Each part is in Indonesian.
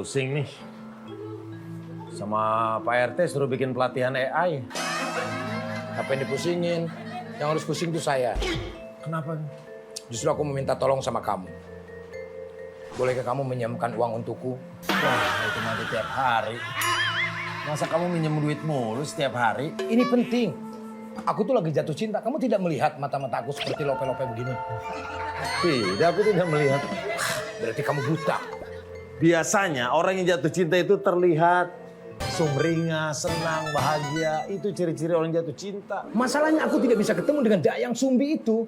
pusing nih. Sama Pak RT suruh bikin pelatihan AI. Apa yang dipusingin? Yang harus pusing itu saya. Kenapa? Justru aku meminta tolong sama kamu. Bolehkah kamu menyemkan uang untukku? Wah, itu nanti tiap hari. Masa kamu minjem duit mulu setiap hari? Ini penting. Aku tuh lagi jatuh cinta. Kamu tidak melihat mata-mata aku seperti lope-lope begini? Tidak, aku tidak melihat. Berarti kamu buta. Biasanya orang yang jatuh cinta itu terlihat sumringah, senang, bahagia. Itu ciri-ciri orang jatuh cinta. Masalahnya aku tidak bisa ketemu dengan Dayang Sumbi itu.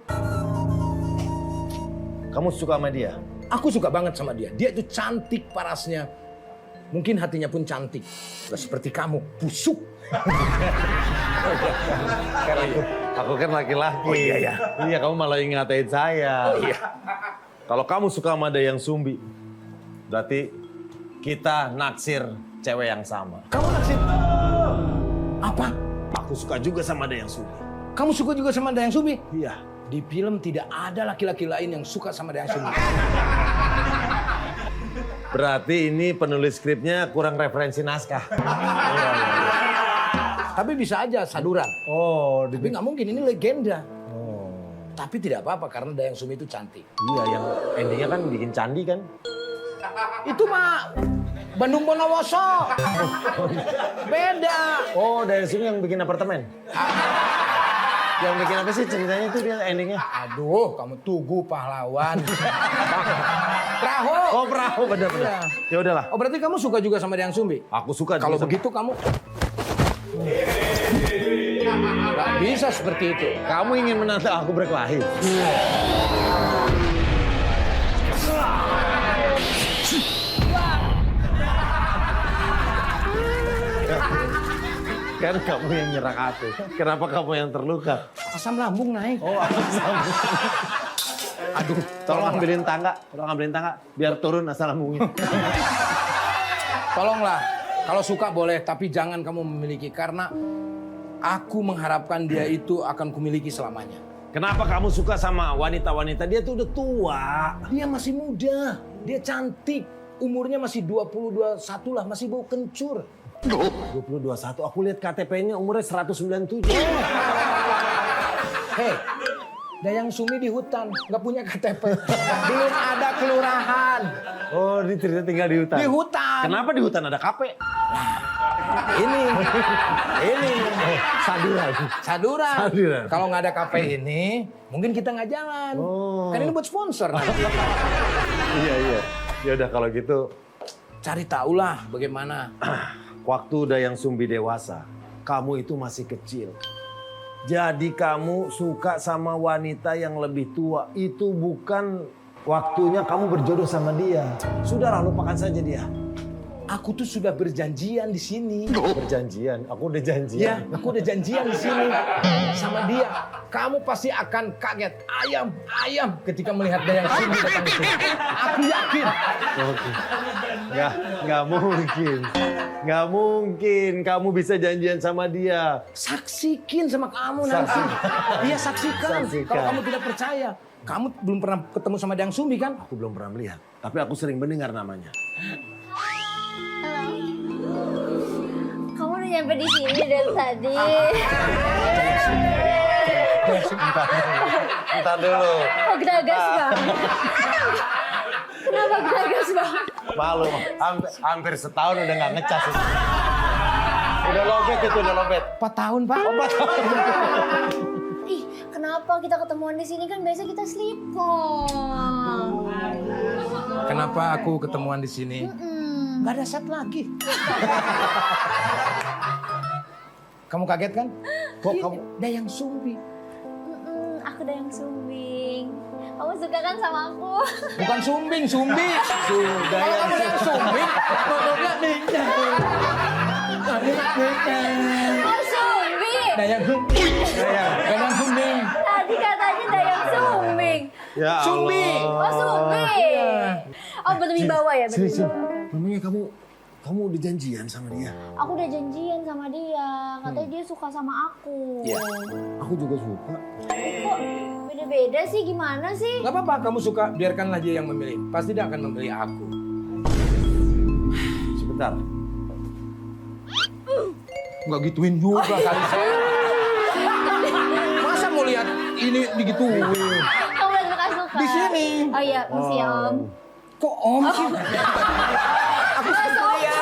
Kamu suka sama dia? Aku suka banget sama dia. Dia itu cantik parasnya. Mungkin hatinya pun cantik. Gak seperti kamu, busuk. Kan aku kan laki-laki. Oh iya ya. Iya, kamu malah ngatain saya. Oh iya. Kalau kamu suka sama Dayang Sumbi, berarti kita naksir cewek yang sama. Kamu naksir? Apa? Aku suka juga sama Dayang Sumbi. Kamu suka juga sama Dayang Sumbi? Iya. Di film tidak ada laki-laki lain yang suka sama Dayang Sumbi. Berarti ini penulis skripnya kurang referensi naskah. Tapi bisa aja saduran. Oh, Tapi nggak mungkin, ini legenda. oh. Tapi tidak apa-apa karena Dayang Sumbi itu cantik. Iya, yang endingnya kan bikin candi kan? Itu mah Bandung Bondowoso. Beda. Oh, Dayang Sumbi yang bikin apartemen. Yang bikin apa sih ceritanya itu dia endingnya? Aduh, kamu Tugu pahlawan. Perahu. Oh, perahu benar-benar. Ya udahlah. Oh, berarti kamu suka juga sama Dayang Sumbi? Aku suka. Kalau juga sama- begitu kamu nggak bisa seperti itu. Kamu ingin menantang aku berkelahi? Kan kamu yang nyerang aku. Kenapa kamu yang terluka? Asam lambung naik. Oh, asam. Aduh, Tolong ambilin tangga. Tolong ambilin tangga. Biar turun asam lambungnya. tolonglah. Kalau suka boleh, tapi jangan kamu memiliki karena aku mengharapkan dia itu akan kumiliki selamanya. Kenapa kamu suka sama wanita-wanita? Dia tuh udah tua. Dia masih muda, dia cantik, umurnya masih 21 lah, masih bau kencur. 2021. Aku lihat KTP-nya umurnya 197. Hei, Dayang Sumi di hutan, nggak punya KTP. Belum ada kelurahan. Oh, dia ternyata tinggal di hutan. Di hutan. Kenapa di hutan ada KP? Ini Saduran. saduran. Kalau nggak ada KP ini, mungkin kita nggak jalan. Oh. Kan ini buat sponsor nanti. Iya, iya. Ya udah kalau gitu, Cari tahulah bagaimana. waktu Dayang Sumbi dewasa, kamu itu masih kecil. Jadi kamu suka sama wanita yang lebih tua. Itu bukan waktunya kamu berjodoh sama dia. Sudahlah, lupakan saja dia. Aku tuh sudah berjanjian di sini. Berjanjian, aku udah janjian. Ya, aku udah janjian di sini sama dia. Kamu pasti akan kaget, ayam ketika melihat Dayang Sumbi datang ke sini. Aku yakin. Oke. Nggak mungkin. Nggak mungkin kamu bisa janjian sama dia. Saksikin sama kamu nanti. Iya, saksikan. Saksikan. Kalau kamu tidak percaya, kamu belum pernah ketemu sama Dayang Sumbi kan? Aku belum pernah melihat, tapi aku sering mendengar namanya. Kamu udah nyampe di sini dari tadi. Entar dulu. Kok geragas banget? Kenapa geragas banget? Malu, hampir setahun udah nggak ngecas. Udah lobet itu, udah lobet. 4 tahun, Pak. Oh, 4 tahun. Ih, kenapa kita ketemuan di sini kan biasa kita sleep call. Kenapa aku ketemuan di sini? Gak ada set lagi. Kamu kaget kan? Kok kamu Dayang Sumbi? Aku udah yang sumbing. Kamu suka kan sama aku? Bukan Sumbing, Sumbi. Sudah. Kalau kamu Dayang Sumbi, pokoknya Dayang. Oh, sumbi. Dayang Sumbi. Dayang Sumbi. Tadi katanya Dayang sumbing. Ya Allah. Sumbi. Oh, sumbi. Oh, berwibawa ya, berwibawa. Memangnya kamu udah janjian sama dia? Aku udah janjian sama dia. Katanya dia suka sama aku. Iya. Aku juga suka. Kok beda-beda sih? Gimana sih? Gak apa-apa, kamu suka, biarkanlah dia yang memilih. Pasti dia akan memilih aku. Bentar. Nggak gituin juga kali saya. Masa mau lihat ini digituin? Kamu yang suka-suka. Di sini. Oh iya, mesti ya Om. Kok Om sih? Aku sendiri ya.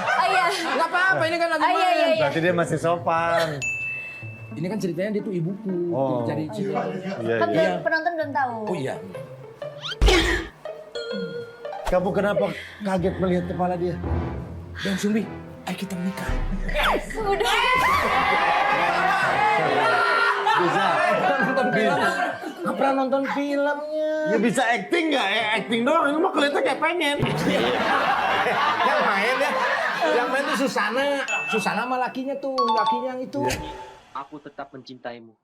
Oh iya. Nggak apa-apa, ini kan lagi Oh iya, iya, main. iya. Berarti dia masih sopan. Ini kan ceritanya dia tuh ibuku. Oh. Cari cerita. Iya, Kan iya. penonton belum tahu. Oh iya. Kamu kenapa kaget melihat kepala dia? Dan Sumbi, ayo kita menikah. Udah. Bisa. Nonton film. Nggak pernah nonton filmnya. Ya bisa acting nggak? Acting doang. Ini mah kelihatan kayak pengen. Yang main ya. Yang main tuh Susana. Susana sama lakinya tuh. Lakinya yang itu. Aku tetap mencintaimu.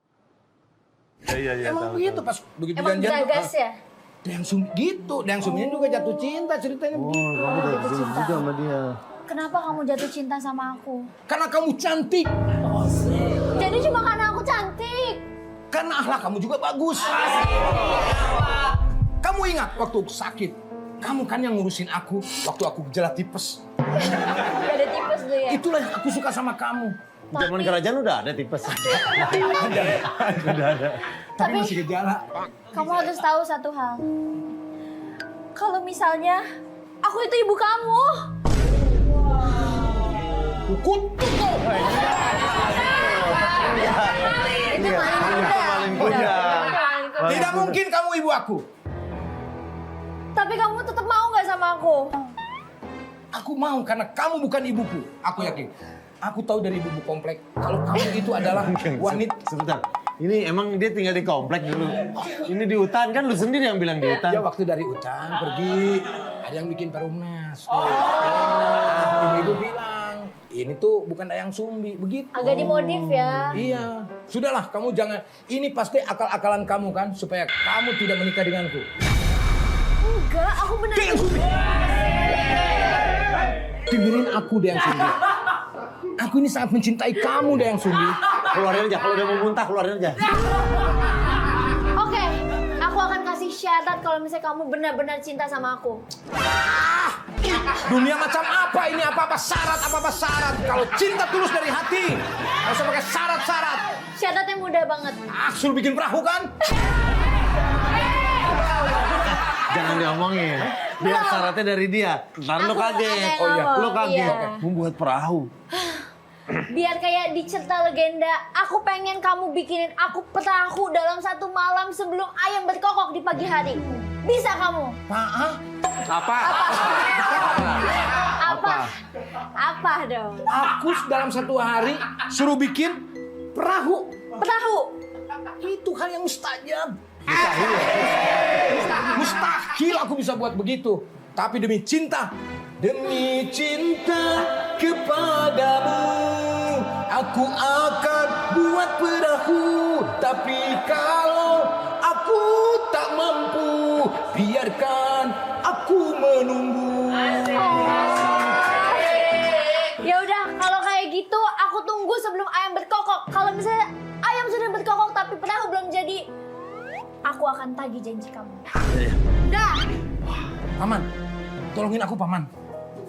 Iya. Emang begitu pas begitu Emang janjian tuh. gagas ya? Dayang Sumbi gitu. Dayang Sumbinya juga jatuh cinta ceritanya Oh, begitu. kamu udah jatuh cinta. juga sama dia. Kenapa kamu jatuh cinta sama aku? Karena kamu cantik. Jadi cuma karena aku cantik. Karena akhlak kamu juga bagus. Kamu ingat waktu sakit? Kamu kan yang ngurusin aku waktu aku gejala tipes. Gak ada tipes tuh ya. Itulah yang aku suka sama kamu. Zaman kerajaan udah ada tipes. Udah ada. Tapi Tapi- masih gejala. Kamu harus tahu satu hal. Kalau misalnya aku itu ibu kamu. Kutuk kau. Itu maling kuda. maling kuda. Itu maling kuda. Tidak mungkin kamu ibu aku. Tapi kamu tetap mau nggak sama aku? Aku mau karena kamu bukan ibuku. Aku yakin. Aku tahu dari ibu komplek kalau kamu itu adalah wanita. Sebentar. Ini emang dia tinggal di komplek dulu. Ini di hutan kan lu sendiri yang bilang di hutan. Ya waktu dari hutan pergi, ada yang bikin perumnas. Tuh. Ibu bilang, ini tuh bukan Dayang Sumbi, begitu. Agak dimodif ya. Iya, sudahlah kamu jangan. Ini pasti akal-akalan kamu kan supaya kamu tidak menikah denganku. Enggak, aku benar. Dayang Sumbi. Dengerin aku Dayang Sumbi. Aku ini sangat mencintai kamu Dayang Sumbi. Keluarin aja, kalau udah mau muntah keluarin aja. Oke, aku akan kasih syarat kalau misalnya kamu benar-benar cinta sama aku. Dunia macam apa ini? Apa-apa syarat. Kalau cinta tulus dari hati, nggak usah pakai syarat-syarat. Syaratnya mudah banget. Suruh bikin perahu kan? Jangan diomongin. Biar syaratnya dari dia. Ntar lu Aku kaget. ada yang Oh iya, ngomong, lu kaget. iya. Membuat perahu. Biar kayak di cerita legenda, aku pengen kamu bikinin aku perahu dalam satu malam sebelum ayam berkokok di pagi hari. Bisa kamu? Maaf, Apa? Apa dong? aku dalam satu hari suruh bikin perahu. Perahu. Itu hal yang mustajab. Mustahil aku bisa buat begitu. Tapi demi cinta kepadamu, aku akan buat perahu. Tapi kalau aku tak mampu, biarkan aku menunggu. Ya udah, kalau kayak gitu aku tunggu sebelum ayam berkokok. Kalau misalnya ayam sudah berkokok tapi perahu belum jadi, aku akan tagih janji kamu. Dah. Paman, tolongin aku paman.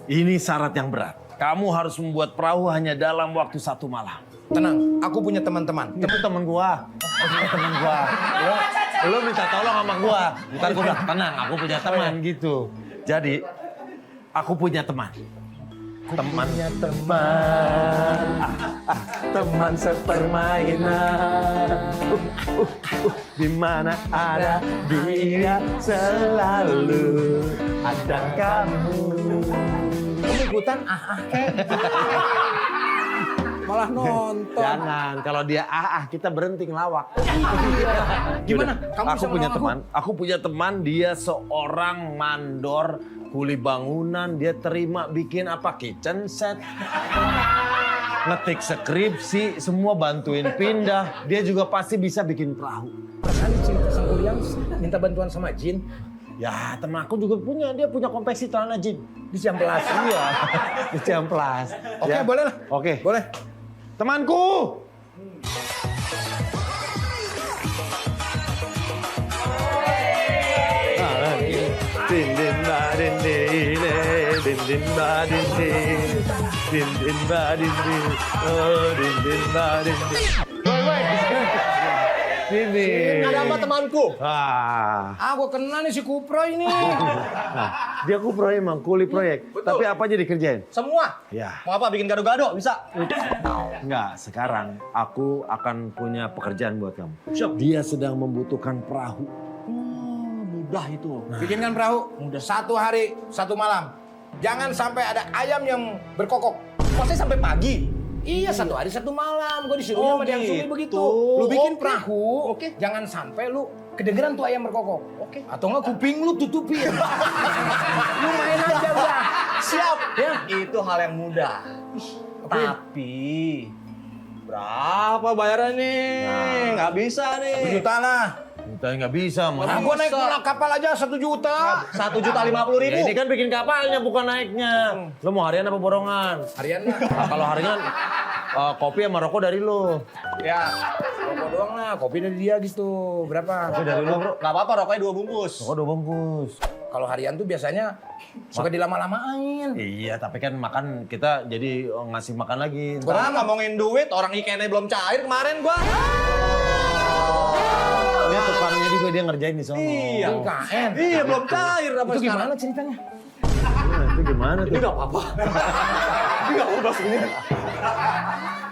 Ini syarat yang berat. Kamu harus membuat perahu hanya dalam waktu 1 malam. Tenang, aku punya teman-teman. Itu temen gua. Temen gua. Lu minta tolong sama gua. Ntar gua bilang, tenang, aku punya teman gitu. Jadi, aku punya teman. Temannya teman. Teman sepermainan. Di mana ada dia selalu ada kamu. Kamu ikutan malah nonton. Jangan, kalau dia kita berhenti ngelawak. Gimana? Kamu Aku bisa punya ngelawak teman. Aku punya teman, dia seorang mandor kuli bangunan. Dia terima bikin kitchen set, ngetik skripsi, semua bantuin pindah. Dia juga pasti bisa bikin perahu. Perasaan cinta sang Uliang minta bantuan sama Jin Ya, teman aku juga punya. Dia punya konveksi celana jin. di Ciamplas. Iya, di Ciamplas. Oke, Ya. boleh lah. Oke. Boleh. Temanku. Din din ba din din din din ba din din ba din oh din ba din. Sini. Ada apa temanku? Ah. Aku kenal nih si Kupro ini. Nah, dia proyek emang kuli proyek. Tapi apa aja dikerjain? Semua. Ya. Mau apa? Bikin gado-gado? Bisa. Enggak, sekarang aku akan punya pekerjaan buat kamu. Dia sedang membutuhkan perahu. Mudah itu. Bikinkan perahu. Mudah. 1 hari, 1 malam. Jangan sampai ada ayam yang berkokok. Maksudnya sampai pagi? Iya, 1 hari 1 malam. Gue disuruhnya sama Yang Sumi begitu. Lu bikin perahu, jangan sampai lu kedengeran tuh ayam berkokok. Oke. Atau enggak kuping lu tutupin. Lu main aja udah. Siap. Ya. Itu hal yang mudah. Tapi berapa bayarannya? Nggak bisa nih. 1 juta lah. Kita nggak bisa, Mas. Nah, gue naik kapal aja 1 juta. 1.050.000. Ini kan bikin kapalnya bukan naiknya. Lo mau harian apa borongan? Harian lah. Nah, kalau harian kopi sama rokok dari lo. Ya, rokok doang lah. Kopi dari dia gitu. Berapa? Kopi dari lo, Bro. Nggak apa-apa, rokoknya 2 bungkus. Rokok 2 bungkus. Kalau harian tuh biasanya suka dilama-lamain. Iya, tapi kan makan kita jadi ngasih makan lagi. Gua ngomongin duit, orang ikannya belum cair kemarin gua. Ini tukangnya juga dia ngerjain di sono. Iya. IKN. Iya, belum cair sampai Itu sekarang. gimana ceritanya? Itu gimana tuh? Ini nggak apa-apa. Ini nggak apa-apa sebenarnya.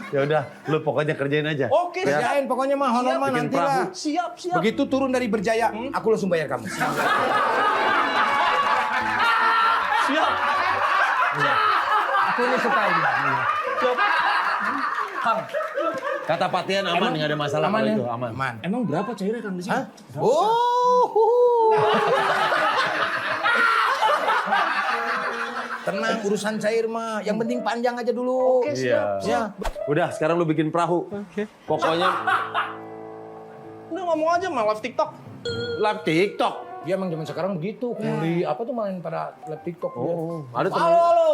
Ya udah, lu pokoknya kerjain aja. Oke, Ya. Kerjain pokoknya mah honor mah bikin nanti perahu. lah. Siap, siap. Begitu turun dari Berjaya, aku langsung bayar kamu. Siap. Aku ini suka ini. Kang, Kata Patian aman, nggak ada masalah Aman kalau ya? itu aman. Aman. emang berapa cairnya Kang di sini? Oh. Tenang, urusan cair mah. Yang penting panjang aja dulu. Oke, Iya. Ya. Udah, sekarang lu bikin perahu. Pokoknya Udah ngomong aja mah live TikTok. live TikTok. Dia emang zaman sekarang begitu. Kuli apa tuh main pada live TikTok dia. Oh, ada teman. Halo, halo.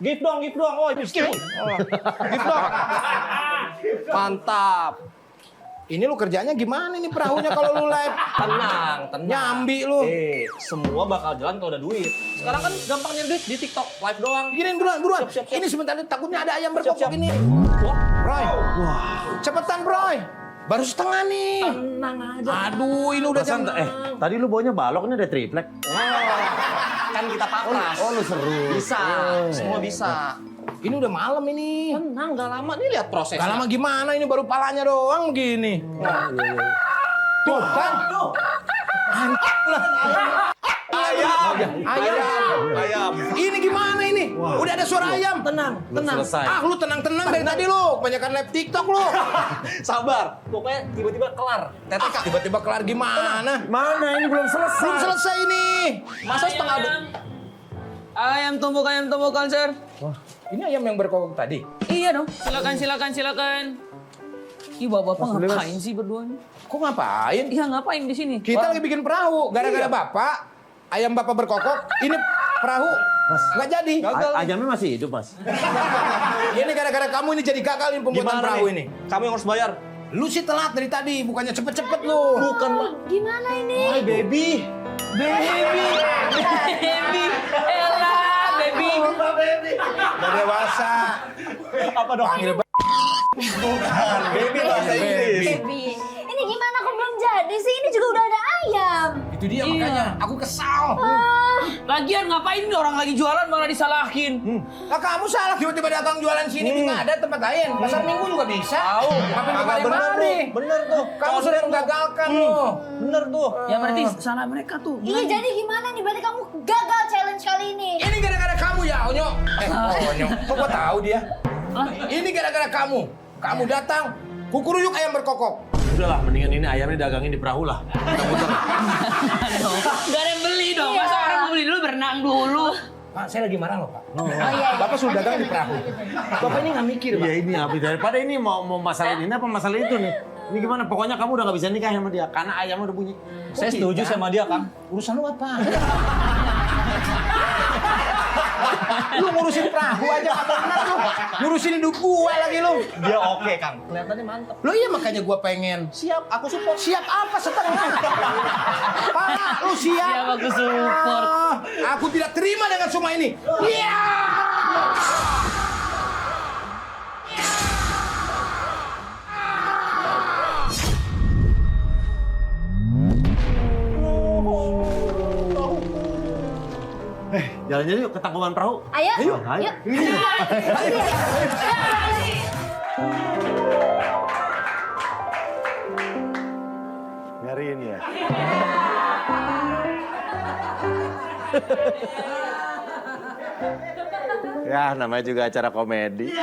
Gift dong, gift dong. Oh, miskin. Oh, gift dong. Mantap. Ini lu kerjanya gimana nih perahunya kalau lu live? Tenang, tenang. Nyambi lu. Semua bakal jalan kalau ada duit. Sekarang kan gampang nyari duit di TikTok, live doang. Giniin buruan, buruan. Siap, siap, siap. Ini sebentar takutnya ada ayam berkokok Siap, siap. ini. Wah, Roy. Wah. Cepetan, Roy. Baru setengah nih. tenang aja. Aduh, ini udah jam. Perasaan, tadi lu bawanya balok, ini ada triplek. Kan kita pakas. Oh, lu seru. Bisa, semua bisa. Ini udah malam ini. Tenang, gak lama. Nih lihat prosesnya. Gak lama gimana, ini baru palanya doang begini. Tuh kan. Ayam. Ini gimana ini? Udah ada suara ayam. Tenang, Belum tenang. selesai. Ah, lu tenang-tenang dari tadi lu. Kebanyakan live TikTok lu. Sabar. Pokoknya tiba-tiba kelar. TTK. Tiba-tiba kelar gimana? Mana ini belum selesai? Belum selesai ini. Masa setengah Ayam tumbuk, sir. Ini ayam yang berkokok tadi. Iya dong. Silakan. Ih, bapak ngapain sih berdua ini? Kok ngapain? Iya, ngapain di sini? Kita lagi bikin perahu. Gara-gara bapak, ayam bapak berkokok, ini perahu nggak jadi. Ayamnya masih hidup, Mas. Ini gara-gara kamu ini jadi gagal ini pembuatan Gimana perahu nih? ini. Kamu yang harus bayar. Lu sih telat dari tadi, bukannya cepet-cepet lu. Bukan, Pak. Gimana ini? Hai, baby. Baby. Elah, baby. Udah dewasa. Apa dong? Panggil Bukan, baby bahasa Inggris. Baby, ini gimana kok belum jadi sih? Ini juga udah ada ayam. Itu dia Iya. makanya, aku kesal. Lagian ngapain nih orang lagi jualan malah disalahin? Lah kamu salah tiba-tiba datang jualan sini, nggak ada tempat lain. Pasar Minggu juga bisa. Tahu. Ngapain Kagak kemarin bener mari? tuh. Bener tuh. Kamu sudah mengagalkan lu. Bener tuh. Ya berarti salah mereka tuh. Iya, jadi gimana nih? Berarti kamu gagal challenge kali ini. Ini gara-gara kamu ya, Onyo. Onyo. Kok gua tahu dia? Ini gara-gara kamu. Kamu datang, kukuruyuk ayam berkokok. Udahlah, mendingan ini ayamnya dagangin di perahu lah. Gak ada yang beli dong. Iya. Masa orang mau beli dulu berenang dulu. Pak, saya lagi marah loh, Pak. Oh iya. Bapak sudah dagang di perahu. Bapak ini nggak mikir, Pak. Iya ini habis daripada ini mau masalah ini apa masalah itu nih. Ini gimana? Pokoknya kamu udah nggak bisa nikah sama dia karena ayamnya udah bunyi. Saya setuju sama dia, Kang. Urusan lu apa? Lu ngurusin perahu aja nggak benar lu. Ngurusin hidup gua lagi lu. Dia oke, Kang. Kelihatannya mantep. Lo iya makanya gua pengen. Siap, aku support. Siap apa setengah? Pak, lu siap? Siap, aku support. Aku tidak terima dengan semua ini. Iya. Jalan-jalan yuk ke tangkuban perahu. Ayo. Ayo. Yuk. Nyariin ya. Ya, namanya juga acara komedi.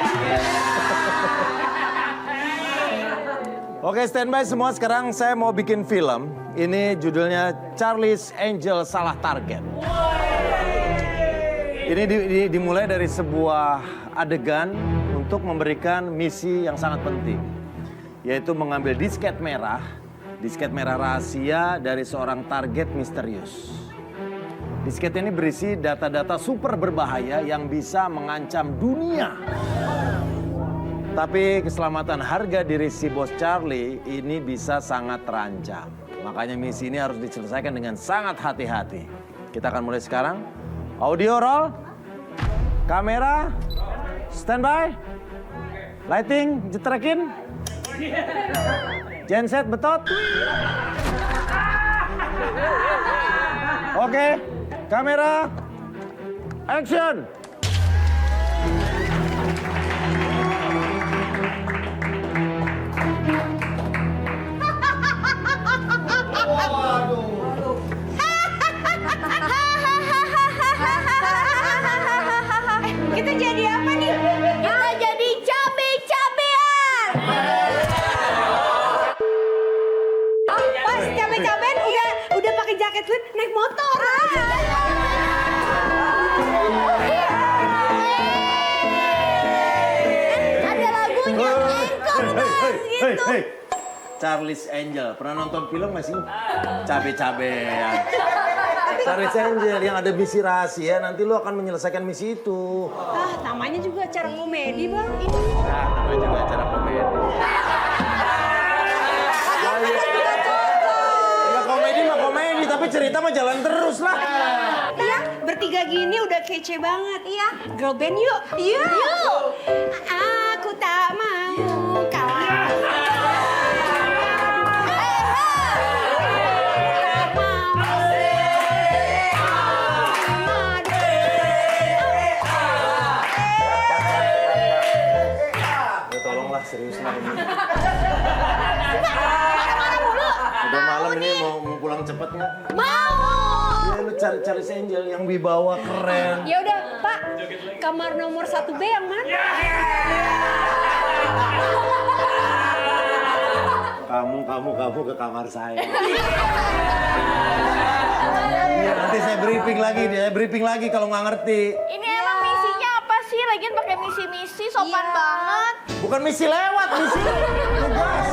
Oke, standby semua. Sekarang saya mau bikin film. Ini judulnya Charlie's Angel Salah Target. Ini dimulai dari sebuah adegan untuk memberikan misi yang sangat penting. Yaitu mengambil disket merah rahasia dari seorang target misterius. Disket ini berisi data-data super berbahaya yang bisa mengancam dunia. Tapi keselamatan harga diri si bos Charlie ini bisa sangat terancam. Makanya misi ini harus diselesaikan dengan sangat hati-hati. Kita akan mulai sekarang. Audio roll. Kamera. Standby. Lighting jetrekin. Genset betot. Oke. Kamera. Action. Kita jadi apa nih? Kita jadi cabe-cabean. Pas cabe-cabean udah pakai jaket lu naik motor. Ada lagunya Engkol gitu. Hey. Charlie's Angel. Pernah nonton film nggak sih? Cabe-cabean. Charlie's Angel yang ada misi rahasia. Nanti lu akan menyelesaikan misi itu. Namanya juga acara komedi, Bang. Nah, namanya juga acara komedi. Ya komedi mah komedi, tapi cerita mah jalan terus lah. Iya, bertiga gini udah kece banget. Iya. Girl band yuk. Yuk. Aku tak mau kalah. Ya tolonglah serius lah ini. Udah malam ini mau pulang cepet nggak? Mau. Ya lu cari Charlie's Angel yang wibawa keren. Ya udah, Pak. Kamar nomor 1B yang mana? Kamu ke kamar saya. Iya, nanti saya briefing lagi kalau nggak ngerti. Ini emang misinya apa sih? Lagian pakai misi-misi sopan banget. Bukan misi lewat, misi tugas.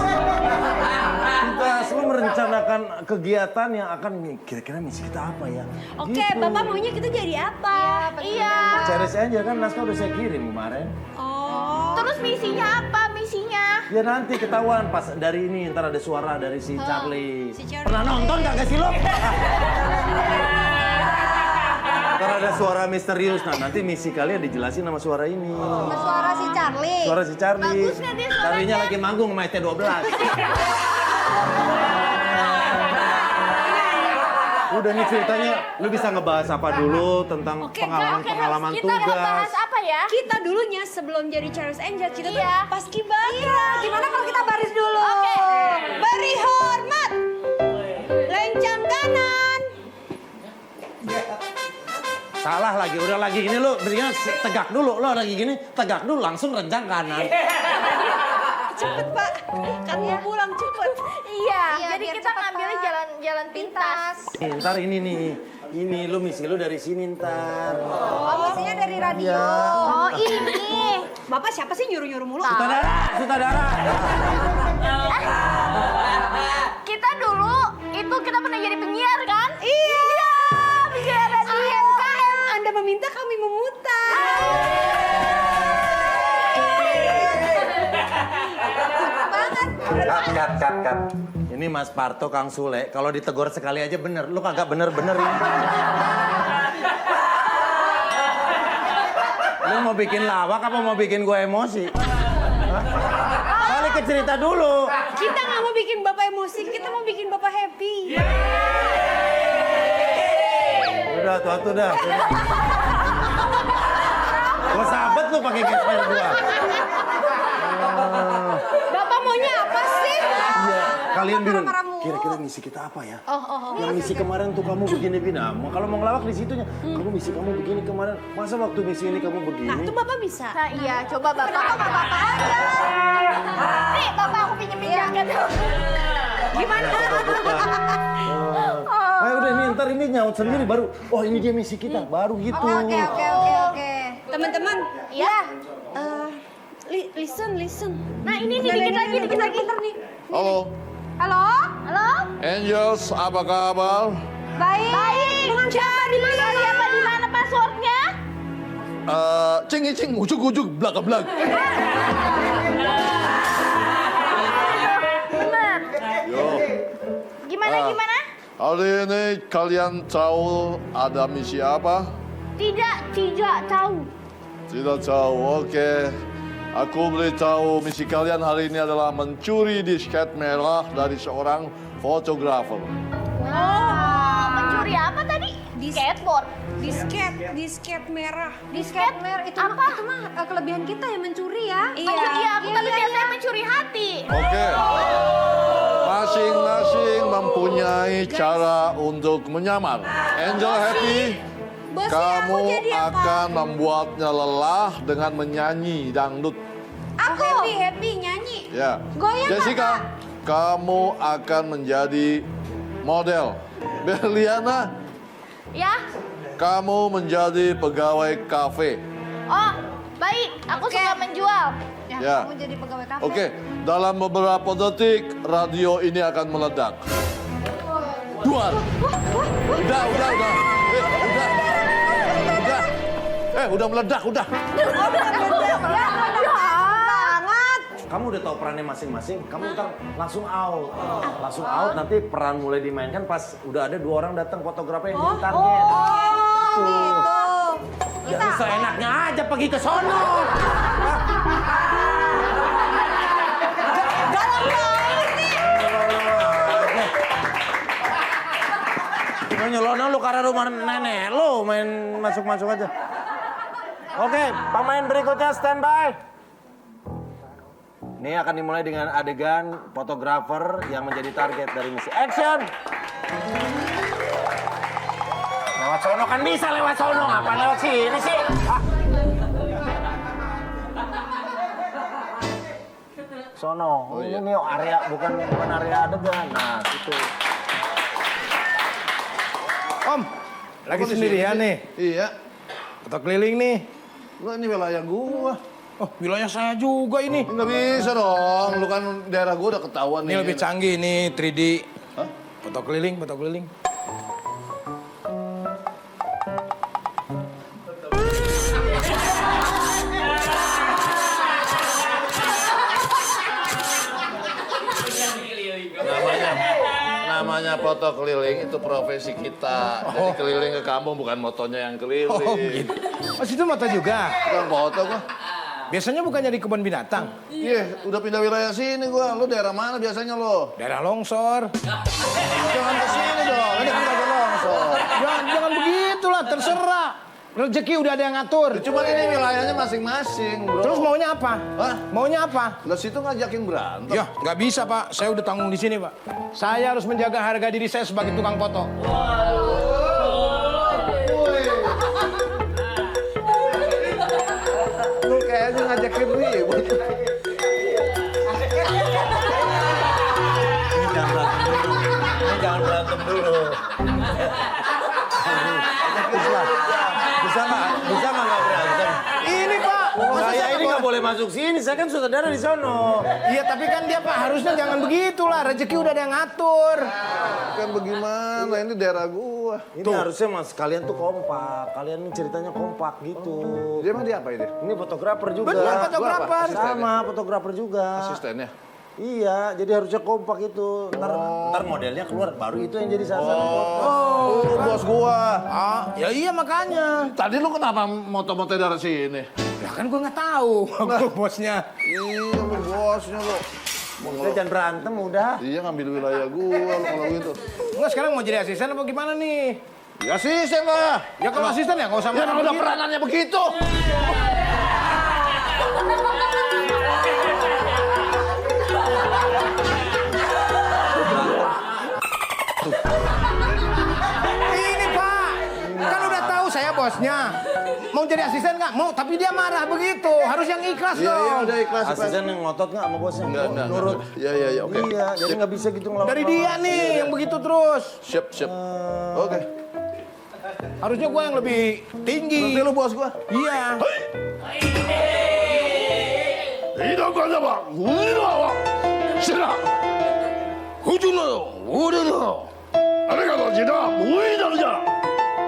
Tugas lu merencanakan kegiatan yang akan kira-kira misi kita apa ya? Oke, Gitu. Bapak maunya kita jadi apa? Iya. Charlie's Angel kan naskah udah saya kirim kemarin. Oh. Terus misinya apa? Misinya? Ya nanti ketahuan pas dari ini ntar ada suara dari si Charlie. si Charlie. Pernah nonton kagak sih lo? Ntar ada suara misterius. Nah nanti misi kalian dijelasin sama suara ini. Suara si Charlie. Suara si Charlie. Bagus nggak dia suaranya? Charlie-nya lagi manggung sama ST12. Udah nih ceritanya, lu bisa ngebahas apa dulu tentang pengalaman-pengalaman Kita tugas. ngebahas apa ya? Kita dulunya sebelum jadi Charles Angel, kita tuh Iya. paskibra. Gimana kalau kita baris dulu? Oke. Beri hormat. Lencang kanan. Salah lagi, udah lagi gini lu, berikan tegak dulu. Lo lagi gini, tegak dulu langsung rencang kanan. Cepet, Pak. Kan mau pulang cepet. Iya, jadi kita ngambilnya jalan pintas. Ntar ini nih, ini lu misi lu dari sini ntar. Oh, misinya dari radio. Oh, ini. Bapak siapa sih nyuruh-nyuruh mulu? Sutradara. Kita dulu itu kita pernah jadi penyiar kan? Iya, penyiar radio. AMKM, Anda meminta kami memutar. Kat. Ini Mas Parto, Kang Sule, kalau ditegur sekali aja bener. Lu kagak bener-bener ini. Lu mau bikin lawak apa mau bikin gue emosi? Hah? Balik ke cerita dulu. Kita nggak mau bikin Bapak emosi, kita mau bikin Bapak happy. Udah, tuh dah. Gua sahabat lu pakai gesper gua. Bapak maunya apa sih? Iya, kalian bilang marah-marah mulu. kira-kira misi kita apa ya? Oh. Yang misi kemarin tuh kamu begini Bina. Kalau mau ngelawak di situnya, kamu misi kamu begini kemarin. Masa waktu misi ini kamu begini? Nah, itu Bapak bisa. Nah iya, coba bapak aja. Nih, bapak aku pinjemin jaket. Gimana? Ayo udah ini ntar ini nyaut sendiri baru. Oh ini dia misi kita, baru gitu. Oke. Teman-teman, Iya. listen. Nah ini nih, dikit lagi. Bentar nih. Halo, Halo? Angels, apa kabar? Baik. Dengan siapa di mana? Siapa di mana passwordnya? Cing, ujuk, belak. Bener. Yo, Gimana? hari ini kalian tahu ada misi apa? Tidak tahu. Tidak tahu, oke. Aku beritahu misi kalian hari ini adalah mencuri disket merah dari seorang fotografer. Mencuri apa tadi? Skateboard. Disket merah. Disket merah itu apa? Itu mah kelebihan kita yang mencuri ya. Mencuri aku tapi biasanya mencuri hati. Oke. Masing-masing mempunyai cara untuk menyamar. Angel happy? Bosnya Kamu aku jadi apa? akan membuatnya lelah dengan menyanyi dangdut. Aku happy nyanyi. Ya. Goyang Jessica, kamu akan menjadi model. Berliana, Ya. kamu menjadi pegawai kafe. Oh, baik. Aku suka menjual. Ya. Kamu jadi pegawai kafe. Oke, dalam beberapa detik radio ini akan meledak. Duar. Udah. Udah meledak, udah. Kamu udah tahu perannya masing-masing, kamu ntar langsung out. Langsung out, nanti peran mulai dimainkan pas udah ada 2 orang datang fotografer yang jadi target. Tuh. Jangan seenaknya aja pergi ke sono. Cuma nyelonong lu karena rumah nenek lu main masuk-masuk aja. Oke, pemain berikutnya standby. Ini akan dimulai dengan adegan fotografer yang menjadi target dari misi. Action! Lewat sono kan bisa lewat sono, ngapa lewat sini sih? Ah. Sono, ini area bukan area adegan. Nah, situ. Om, lagi sendirian nih. Iya. Foto keliling nih. Lu ini wilayah gua. Oh, wilayah saya juga ini. Nggak bisa dong, lu kan daerah gua udah ketahuan nih. Ini lebih canggih nih 3D. Hah? Foto keliling. Namanya foto keliling itu profesi kita. Jadi keliling ke kampung bukan motonya yang keliling. Oh, gitu. Oh, situ moto juga. Bukan foto gua. Biasanya bukannya di kebun binatang. Iya, udah pindah wilayah sini gua. Lu daerah mana biasanya lo? Daerah longsor. Jangan ke sini dong. Ini kan kagak longsor. Jangan begitulah, terserah. Rezeki udah ada yang ngatur. Cuma ini wilayahnya masing-masing, bro. Terus maunya apa? Hah? Maunya apa? Lah situ ngajakin berantem. Ya, nggak bisa, Pak. Saya udah tanggung di sini, Pak. Saya harus menjaga harga diri saya sebagai tukang foto. Lu kayaknya ngajakin ribut. Ini jangan berantem dulu. Bisa nggak berantem? Ini, Pak. Saya ini nggak boleh masuk sini, saya kan saudara di sono. Iya, tapi kan dia, Pak, harusnya jangan begitulah. Rezeki udah ada yang ngatur. Kan bagaimana? Ini daerah gua. Ini harusnya mas, kalian tuh kompak, kalian ceritanya kompak gitu. Dia emang dia apa ini? Ini fotografer juga. Benar, fotografer. Gua apa? Sama fotografer juga. Asistennya. Iya, jadi harusnya kompak itu. Ntar modelnya keluar, baru itu yang jadi sasaran foto. Lu bos gua. Ah, ya iya makanya. Tadi lu kenapa moto-moto dari sini? Ya kan gue nggak tahu, gue bosnya. Iya, lu bosnya lu. Udah jangan berantem, udah. Iya ngambil wilayah gua lu kalau gitu. Enggak, sekarang mau jadi asisten apa gimana nih? Ya asisten lah. Ya kalau asisten ya nggak usah Ya marah udah begitu. peranannya begitu. Ini Pak, kan udah tahu saya bosnya. Mau jadi asisten nggak? Mau, tapi dia marah begitu. Harus yang ikhlas Iya, dong. iya udah ikhlas. Asisten yang ngotot nggak sama bosnya? Enggak. Nurut. Iya, oke. Iya, jadi nggak bisa gitu ngelawan. Dari dia nih yang begitu terus. Siap. Oke. Harusnya gue yang lebih tinggi. Nanti lu bos gua. Iya. Tidak ada bang. Udah. Sudah. Hujungnya. Udah. Ada kata tidak. Udah.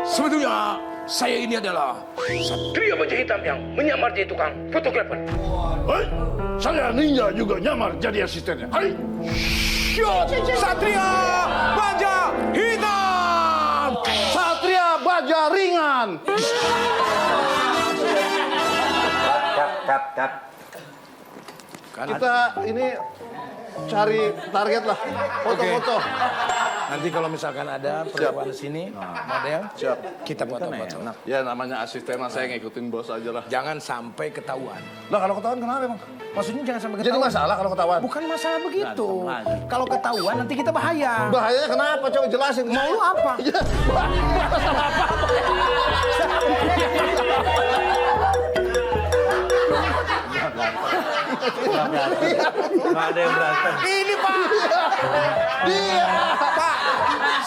Sebetulnya saya ini adalah Satria Baja Hitam yang menyamar jadi tukang fotografer. Hei, saya ninja juga nyamar jadi asistennya. Hai. Satria Baja Hitam. Satria Baja Ringan. Cut. Kita ini cari target lah. Foto-foto. Nanti kalau misalkan ada perempuan sini, model, Siap. kita foto-foto. Ya namanya asisten lah, saya ngikutin bos aja lah. Jangan sampai ketahuan. Lah kalau ketahuan kenapa emang? Maksudnya jangan sampai Jadi ketahuan. masalah kalau ketahuan? Bukan masalah begitu. Kalau ketahuan nanti kita bahaya. Bahayanya kenapa? Coba jelasin. Mau lu apa? Ya, masalah apa? Nggak ada yang berantem. Ini Pak. Dia. Pak,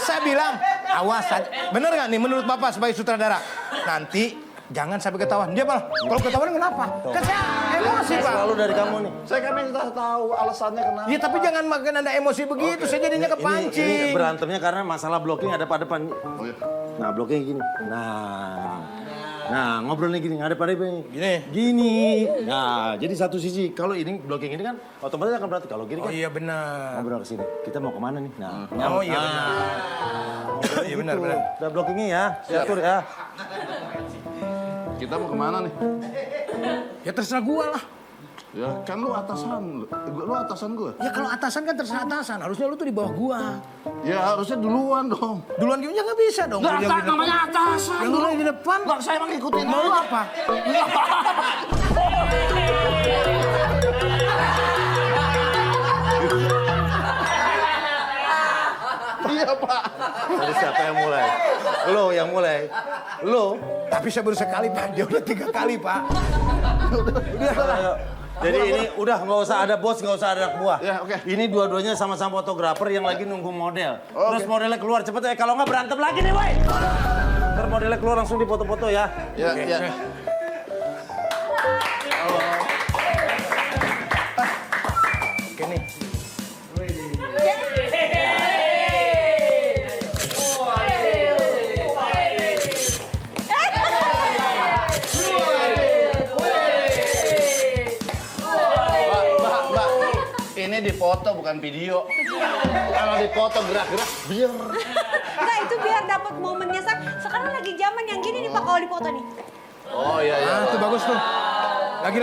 saya bilang awas. Bener nggak nih menurut Bapak sebagai sutradara? Nanti jangan sampai ketahuan. Dia malah kalau ketahuan kenapa? Kan saya emosi Pak. Selalu dari kamu nih. Saya kan minta tahu alasannya kenapa. Ya tapi jangan makin ada emosi begitu. Saya jadinya Ini kepancing. berantemnya karena masalah blocking ada pada depan. Oh, iya. Nah, blockingnya gini. Nah, ngobrolnya gini, ada pada gini. Nah, jadi satu sisi. Kalau ini blocking ini kan otomatis akan berarti kalau gini Oh kan iya benar. ngobrol ke sini. Kita mau kemana nih? Nah, Oh iya benar. Iya benar benar. Udah blockingnya ya, diatur ya. Kita mau kemana nih? Ya terserah gua lah. Ya kan lu atasan, lu atasan gua. Ya kalau atasan kan terserah atasan. Harusnya lu tuh di bawah gua. Ya harusnya duluan dong. Duluan gimana nggak bisa dong. Nah, Yang di depan. namanya atasan. Yang duluan di depan. Lah saya emang ikutin Mau lu aja. apa? Iya pak. Jadi siapa yang mulai? Lo yang mulai. Lo. Tapi saya baru sekali Pak. Dia udah 3 kali Pak. Ayo. Jadi ini udah nggak usah ada bos, nggak usah ada anak buah. Ya, oke. Ini dua-duanya sama-sama fotografer yang lagi nunggu model. Terus modelnya keluar cepet ya. Kalau nggak berantem lagi nih, boy. Ntar modelnya keluar langsung dipoto-foto ya. Ya, ya. Oke nih. Mbak, ini dipoto bukan video. Kalau dipoto gerak-gerak, biar. Enggak, itu biar dapat momennya. Sekarang lagi zaman yang gini nih Pak kalau dipoto nih. Oh iya iya. Ah, tuh bagus tuh. Lagi.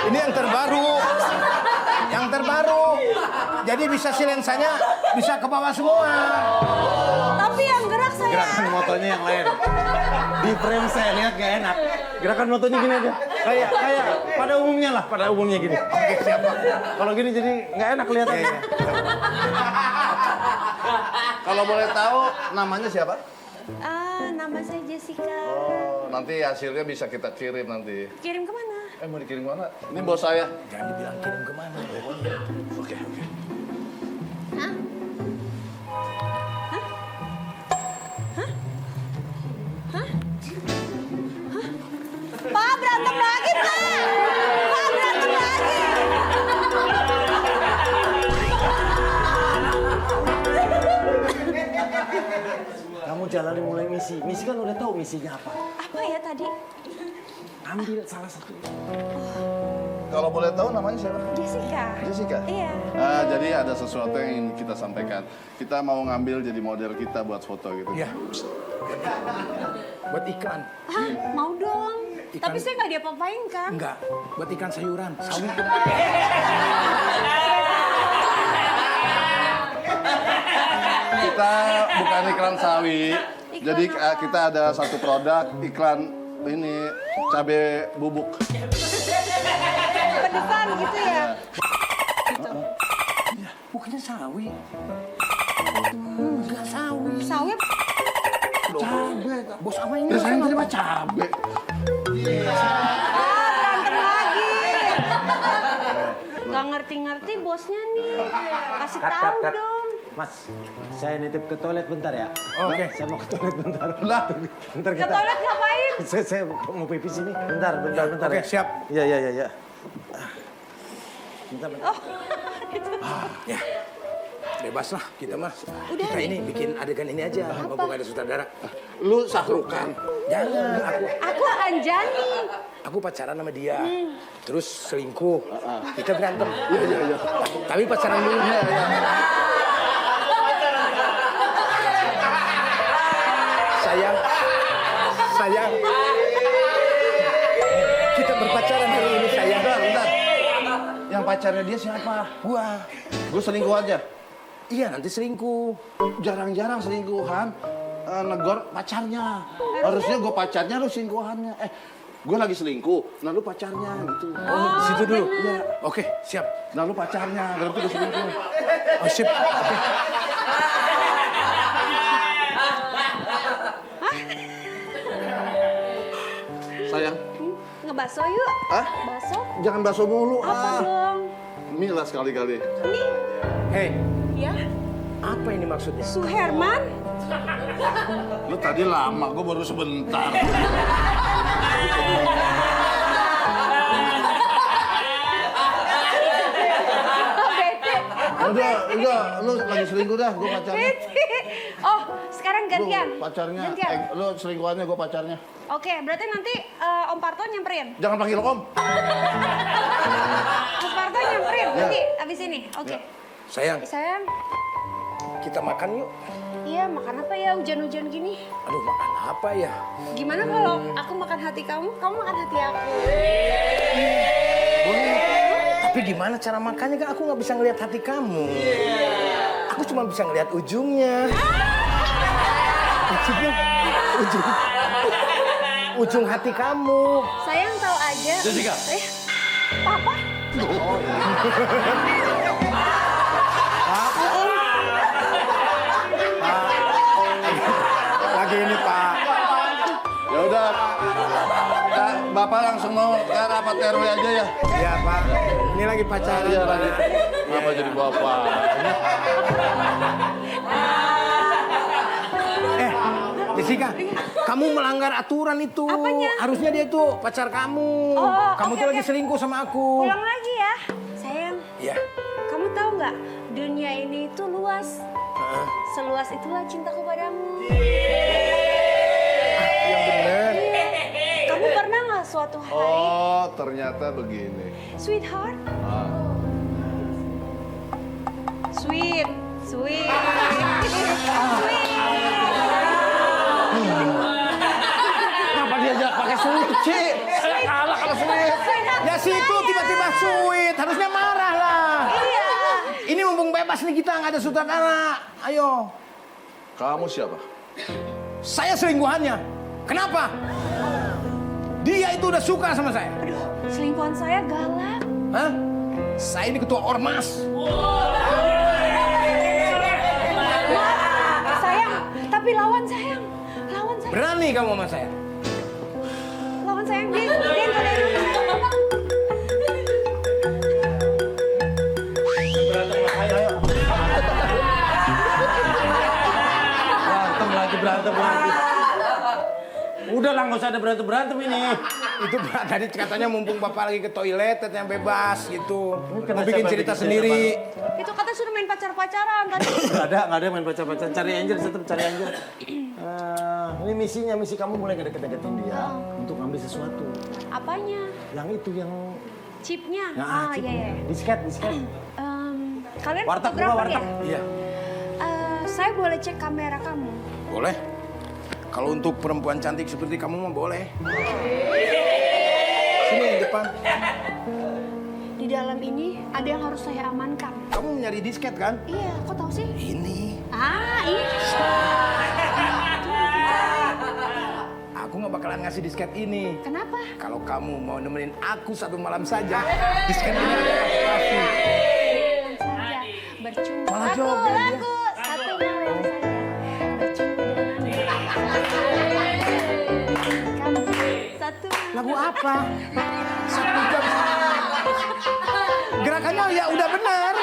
Ini yang terbaru. Yang terbaru. Jadi bisa silensanya bisa ke bawah semua. Tapi yang gerak saya. Gerakan motonya yang lain. Di frame saya lihat gak enak. Gerakan motonya gini aja. Kayak pada umumnya lah, pada umumnya gini. Oke, siapa? Kalau gini jadi nggak enak lihatnya. Kalau boleh tahu namanya siapa? Nama saya Jessica. Oh, nanti hasilnya bisa kita kirim nanti. Kirim kemana? Mau dikirim mana? Ini bos saya. Jangan dibilang kirim kemana. Oke. Hah? Pak, berantem lagi, Pak! Pak, berantem lagi! jalani mulai misi. Misi kan udah tahu misinya apa. Apa ya tadi? Ambil salah satu. Kalau boleh tahu namanya siapa? Jessica. Jessica? Iya. Jadi ada sesuatu yang ingin kita sampaikan. Kita mau ngambil jadi model kita buat foto gitu. Iya. Buat iklan. Hah, mau dong. Ikan. Tapi saya nggak diapa-apain kan? Enggak, buat ikan sayuran. Sawi. Kita bukan iklan sawi. Jadi kita ada satu produk iklan ini cabai bubuk. Pedesan gitu ya? Bukannya sawi. Enggak sawi. Sawi Cabai. Bos apa ini? Ya saya terima cabai. berantem lagi. Gak ngerti-ngerti bosnya nih. Kasih tahu dong. Mas, saya nitip ke toilet bentar ya. Oke. Saya mau ke toilet bentar. Lah, Bentar Ke kita. toilet ngapain? Saya mau pipis ini. Bentar. Oke, ya. siap. Iya. Bentar. Ya. Bebas lah kita mah. Udah Kita nih. ini bikin adegan ini aja. Mumpung ada sutradara. Lu Sahrukan. Jangan. Aku Anjani. Aku pacaran sama dia. Terus selingkuh. Kita berantem. iya. Tapi pacaran dulu. Sayang. Kita berpacaran hari ini sayang. bentar. Yang pacarnya dia siapa? Gua. Gue selingkuh aja. Iya nanti selingkuh. Jarang-jarang selingkuhan negor pacarnya. Harusnya gue pacarnya, lu selingkuhannya. Gue lagi selingkuh, nah lu pacarnya gitu. Oh, di situ dulu. Iya. Oke, siap. Nah lu pacarnya, berarti gue selingkuh. Oh, sip. Oke. Sayang, Ngebaso yuk. ah Baso? jangan bakso mulu. Apa dong? Mie lah sekali-kali. Ini Hei, ya apa ini maksudnya? Suherman. Lu tadi lama, gue baru sebentar. Udah, lu lagi selingkuh dah, gue pacarnya. Oh, sekarang Lu gantian. pacarnya, Gantian. lu selingkuhannya, gue pacarnya. Oke, berarti nanti Om Parto nyamperin. Jangan panggil om. Om Parto nyamperin Ya. nanti abis ini. Oke. Sayang, Sayang, kita makan yuk. iya makan apa ya hujan-hujan gini? Aduh, makan apa ya? Gimana kalau aku makan hati kamu, kamu makan hati aku? Boleh. Tapi gimana cara makannya kan aku nggak bisa ngelihat hati kamu. Aku cuma bisa ngelihat ujungnya. Ujung hati kamu. Sayang tahu aja. Jessica. Papa? Lagi ini Pak. Ya udah, Bapak langsung mau ke rapat RW aja ya. Iya Pak. Ini lagi pacaran. Iya Pak. lagi. Kenapa jadi Bapak? Jessica, kamu melanggar aturan itu. Apanya? Harusnya dia itu pacar kamu. Oh, Kamu oke, tuh lagi oke. selingkuh sama aku. Pulang lagi ya. Sayang, Iya. kamu tahu nggak? Dunia ini itu luas. Seluas itulah cintaku padamu. Yang bener. Kamu pernah nggak suatu hari, Oh, ternyata begini. sweetheart? Ah. Sweet. Kenapa diajak pakai suci? Saya kalah kalau suci. Ya situ tiba-tiba sweet. Harusnya marah lah. Iya. Ini mumpung bebas nih kita nggak ada sutradara. Ayo. Kamu siapa? Saya selingkuhannya. Kenapa? Dia itu udah suka sama saya. Selingkuhan saya galak. Hah? Saya ini ketua ormas. Sayang, tapi lawan sayang. Lawan sayang. Berani kamu sama saya? Lawan sayang. Din, Berantem lagi. Udah lah, nggak usah ada berantem ini. Itu Pak, tadi katanya mumpung Bapak lagi ke toilet, katanya bebas gitu. Mau Kenapa bikin siapa cerita bikin sendiri. Itu kata sudah main pacar-pacaran tadi. Nggak ada main pacar-pacaran. Cari Angel, tetap cari Angel. Ini misi kamu mulai ngedeket-deketin dia untuk ambil sesuatu. Apanya? Yang itu yang Chipnya? nah, Iya, iya. disket. Kalian Warteg fotografer buka, warteg. ya? Iya, Saya boleh cek kamera kamu? boleh. Kalau untuk perempuan cantik seperti kamu mah boleh. Sini yang depan. Di dalam ini ada yang harus saya amankan. Kamu nyari disket kan? Iya, kok tahu sih? Ini. Ini. Aku nggak bakalan ngasih disket ini. Kenapa? Kalau kamu mau nemenin aku 1 malam saja, disket ini aku kasih. Saja bercumbu. Malah joget dia. Lagu 1 malam saja. Bercumbu dengan kamu. 1 malam. Lagu apa? 1 jam. Gerakannya ya udah benar.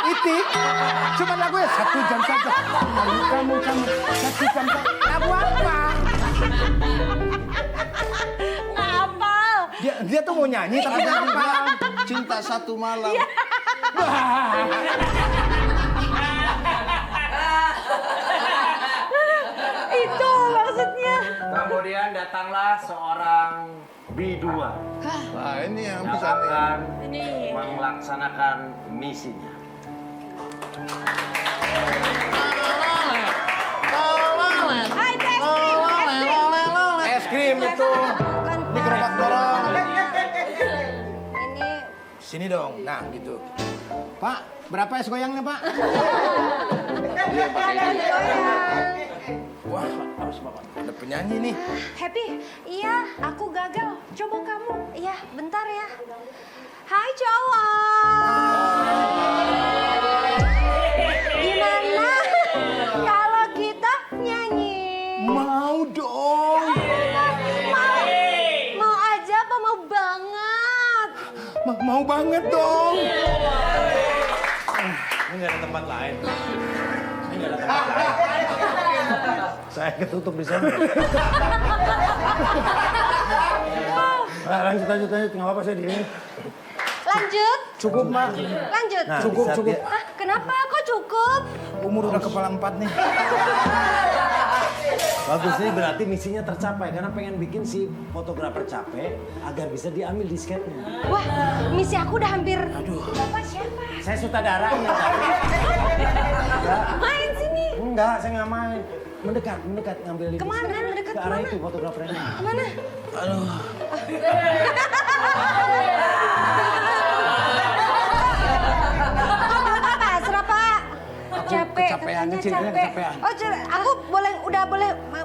Itik. Cuma lagunya 1 jam saja. Kamu 1 jam saja. Lagu apa? Nggak hafal. Dia tuh mau nyanyi tapi nggak hafal. Cinta 1 malam. Itu maksudnya. Kemudian datanglah seorang bidua Nah ini yang yang bisa nih. akan Ini. melaksanakan misinya. Hai, itu es krim. Es krim itu. Bukan, Ini gerobak dorong. Ini Sini dong. Nah gitu. Pak, berapa es goyangnya Pak? Wah, ada penyanyi nih. Happy. Iya, aku gagal. Coba kamu. Iya, bentar ya. Hai cowok. Gimana kalau kita nyanyi? Mau dong. Mau aja apa mau banget? Mau banget dong. Ini nggak ada tempat lain. Ini nggak ada tempat lain. Saya ketutup di sana. Nah, lanjut. Nggak apa-apa saya di sini. Lanjut. Cukup, Mak. Lanjut. Nah, Cukup, di saat cukup. dia- Ah, kenapa kok cukup? Umur udah kepala 4 nih. Bagus, ini berarti misinya tercapai karena pengen bikin si fotografer capek agar bisa diambil disketnya. Wah, misi aku udah hampir. Bapak siapa? Saya sutradaranya. Main sini. Enggak, saya nggak main. Mendekat ngambil ini. Kemana? Mendekat Ke arah kemana? itu fotografernya. Kemana? Pasrah, Pak. Capek, kecapean, katanya Cil, capek. kecapean. Oh, aku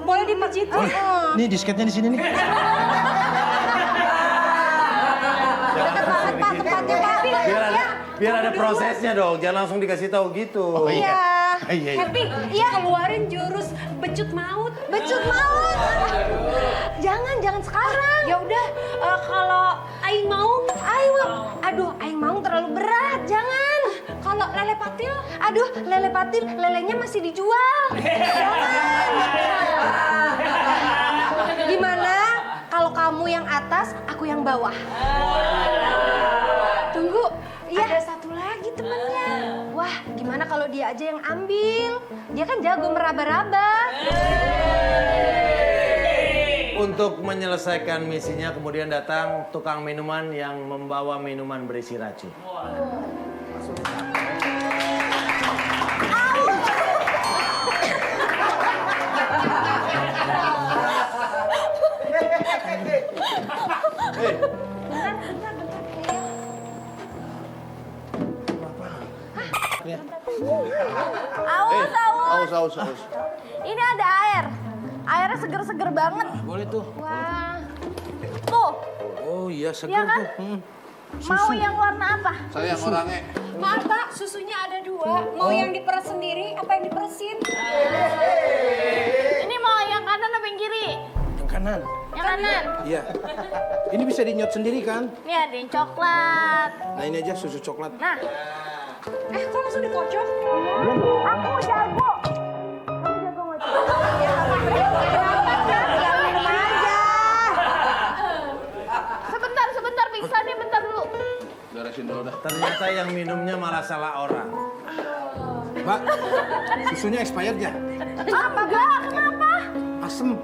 boleh dipijit. Nih disketnya di sini nih. Dekat banget, Pak, tempatnya, Pak. Biar ada prosesnya dong, jangan langsung dikasih tahu gitu. Iya. Iya. Happy, iya keluarin jurus becut maut. Becut maut. Jangan sekarang. Ya udah, kalau aing mau. Aduh, aing mau terlalu berat. Jangan. Kalau lele patil, aduh, lele patil, lelenya masih dijual. Jangan. Gimana kalau kamu yang atas, aku yang bawah? Tunggu, ada satu lagi temannya. Wah, gimana kalau dia aja yang ambil? Dia kan jago meraba-raba. Untuk menyelesaikan misinya kemudian datang tukang minuman yang membawa minuman berisi racun. Aus. Ini ada air. Airnya seger-seger banget. Boleh tuh. Wah. Tuh, Oh iya seger Iya kan? tuh. mau yang warna apa? Saya yang orangnya. Maaf Pak, susunya ada 2. Mau yang diperes sendiri, apa yang diperesin? Ini mau yang kanan apa yang kiri? Yang kanan. Yang kanan. Iya. Ini bisa dinyot sendiri kan? Ini ada yang coklat. Nah ini aja susu coklat. Nah, Kok langsung dikocok? aku jago. Kamu jago nggak? Kenapa kan? Tinggal minum aja. beresin dulu dah. Ternyata yang minumnya malah salah orang. Mbak, susunya expired ya? Apa enggak? Kenapa? Asem.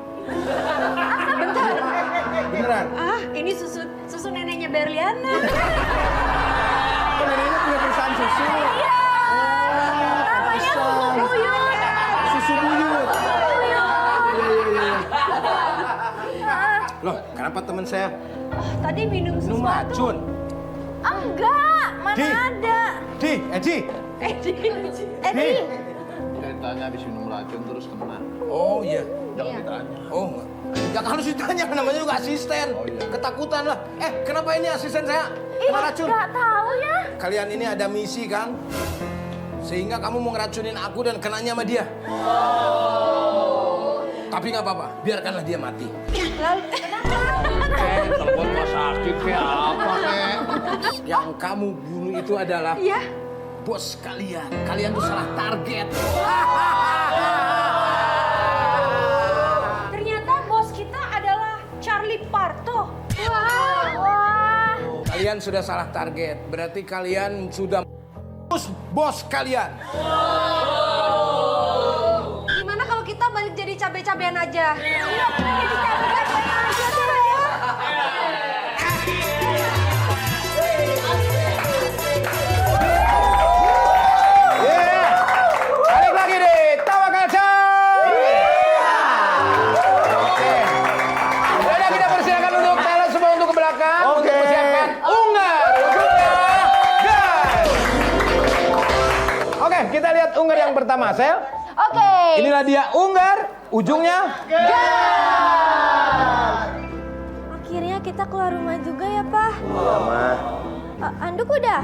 Bentar. Beneran? Ah, ini susu neneknya Berliana. Kok neneknya punya perusahaan susu? Iya. Namanya susu buyut. Susu buyut. Loh, kenapa teman saya Tadi minum minum sesuatu. racun? Enggak, mana Di. ada. Edi. Edi. Ceritanya habis minum racun terus kena. Oh iya. Jangan ditanya. Oh, jangan harus ditanya, namanya juga asisten. Ketakutan lah. Kenapa ini asisten saya kena racun? Enggak tahu ya. Kalian ini ada misi kan? Sehingga kamu mau ngeracunin aku dan kenanya sama dia. Tapi nggak apa-apa, biarkanlah dia mati. Telepon rumah sakit kayak apa kek? Yang kamu bunuh itu adalah Iya. bos kalian. Kalian tuh salah target. Ternyata bos kita adalah Charlie Parto. Wah. Kalian sudah salah target. Berarti kalian sudah bos kalian. Gimana kalau kita balik jadi cabe-cabean aja? Iya, jadi cabe-cabean aja deh ya. Balik lagi deh, tawa kaca. Oke. Udah kita persilakan untuk talent semua untuk ke belakang. Oke. Untuk persiapkan Unggar. Ujungnya gas. Oke, kita lihat Unggar yang pertama, Sel. Oke. Inilah dia Unggar, ujungnya Akhirnya kita keluar rumah juga ya, Pak. Iya, Mah. Anduk udah?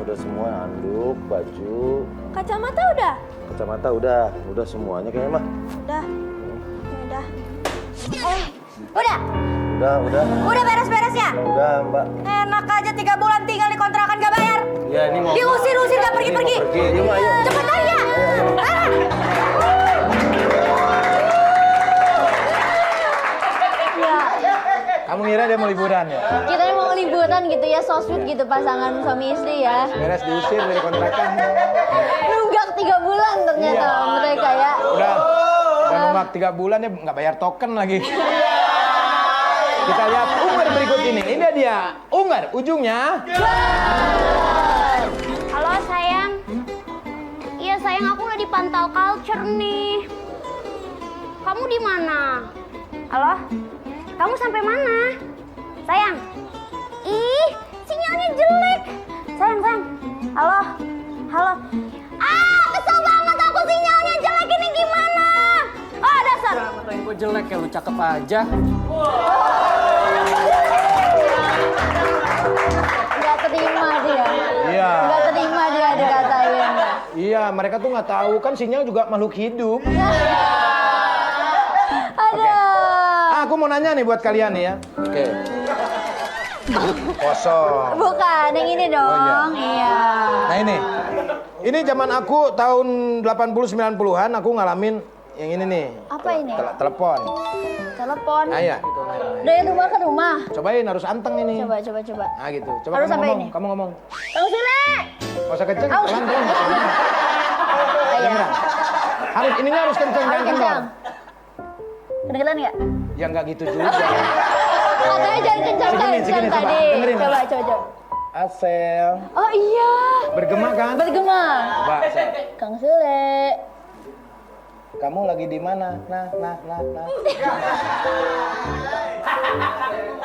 Udah semua. Anduk, baju, Kacamata udah? kacamata udah semuanya kayaknya, Mah. Udah. Ya udah. Udah? Udah. Udah beres-beres ya? Udah, Mbak. Enak aja 3 bulan tinggal di kontrakan gak bayar. Ya, ini mau Diusir-usir gak pergi-pergi. Ini mau pergi. Yuk, ayo. Cepetan ya. Kamu ngira dia mau liburan ya? Kita mau liburan gitu ya, so sweet gitu pasangan suami istri ya. Beres diusir dari kontrakan. Nunggak 3 bulan ternyata mereka ya. Udah nunggak 3 bulan ya nggak bayar token lagi. Kita lihat Unggar berikut ini. Ini dia Unggar, ujungnya. Halo sayang. Iya sayang, aku udah di Pantal Culture nih. Kamu di mana? Halo? Kamu sampai mana? Sayang. Ih, sinyalnya jelek. Sayang. Halo? Kesel banget aku, sinyalnya jelek ini gimana? Oh, dasar. Ngatain gue jelek ya, lu cakep aja. Nggak terima dia. Iya. Nggak terima dia dikatain. Iya, mereka tuh nggak tahu kan sinyal juga makhluk hidup. Aduh. Aku mau nanya nih buat kalian nih ya. Oke. Kosong. Bukan, yang ini dong. Iya. Nah ini zaman aku tahun 80-90-an aku ngalamin yang ini nih. Apa ini? Telepon. Telepon. Nah ya. Dari rumah ke rumah. Cobain harus anteng ini. Coba. Nah gitu. Coba Harus kamu sampai ngomong. ini. Kamu ngomong. Kang Sule. Gak usah kenceng. Aus. Pelan-pelan. Iya. Harus ininya harus kenceng, Harus jangan kendor. kencang. Kedengeran nggak? Ya nggak gitu juga. Katanya jangan kencang Segini, coba. tadi. Dengerin. Coba. Asel. Oh iya. Bergema kan? Bergema. Coba, Asel. Kang Sule. Kamu lagi di mana? Nah.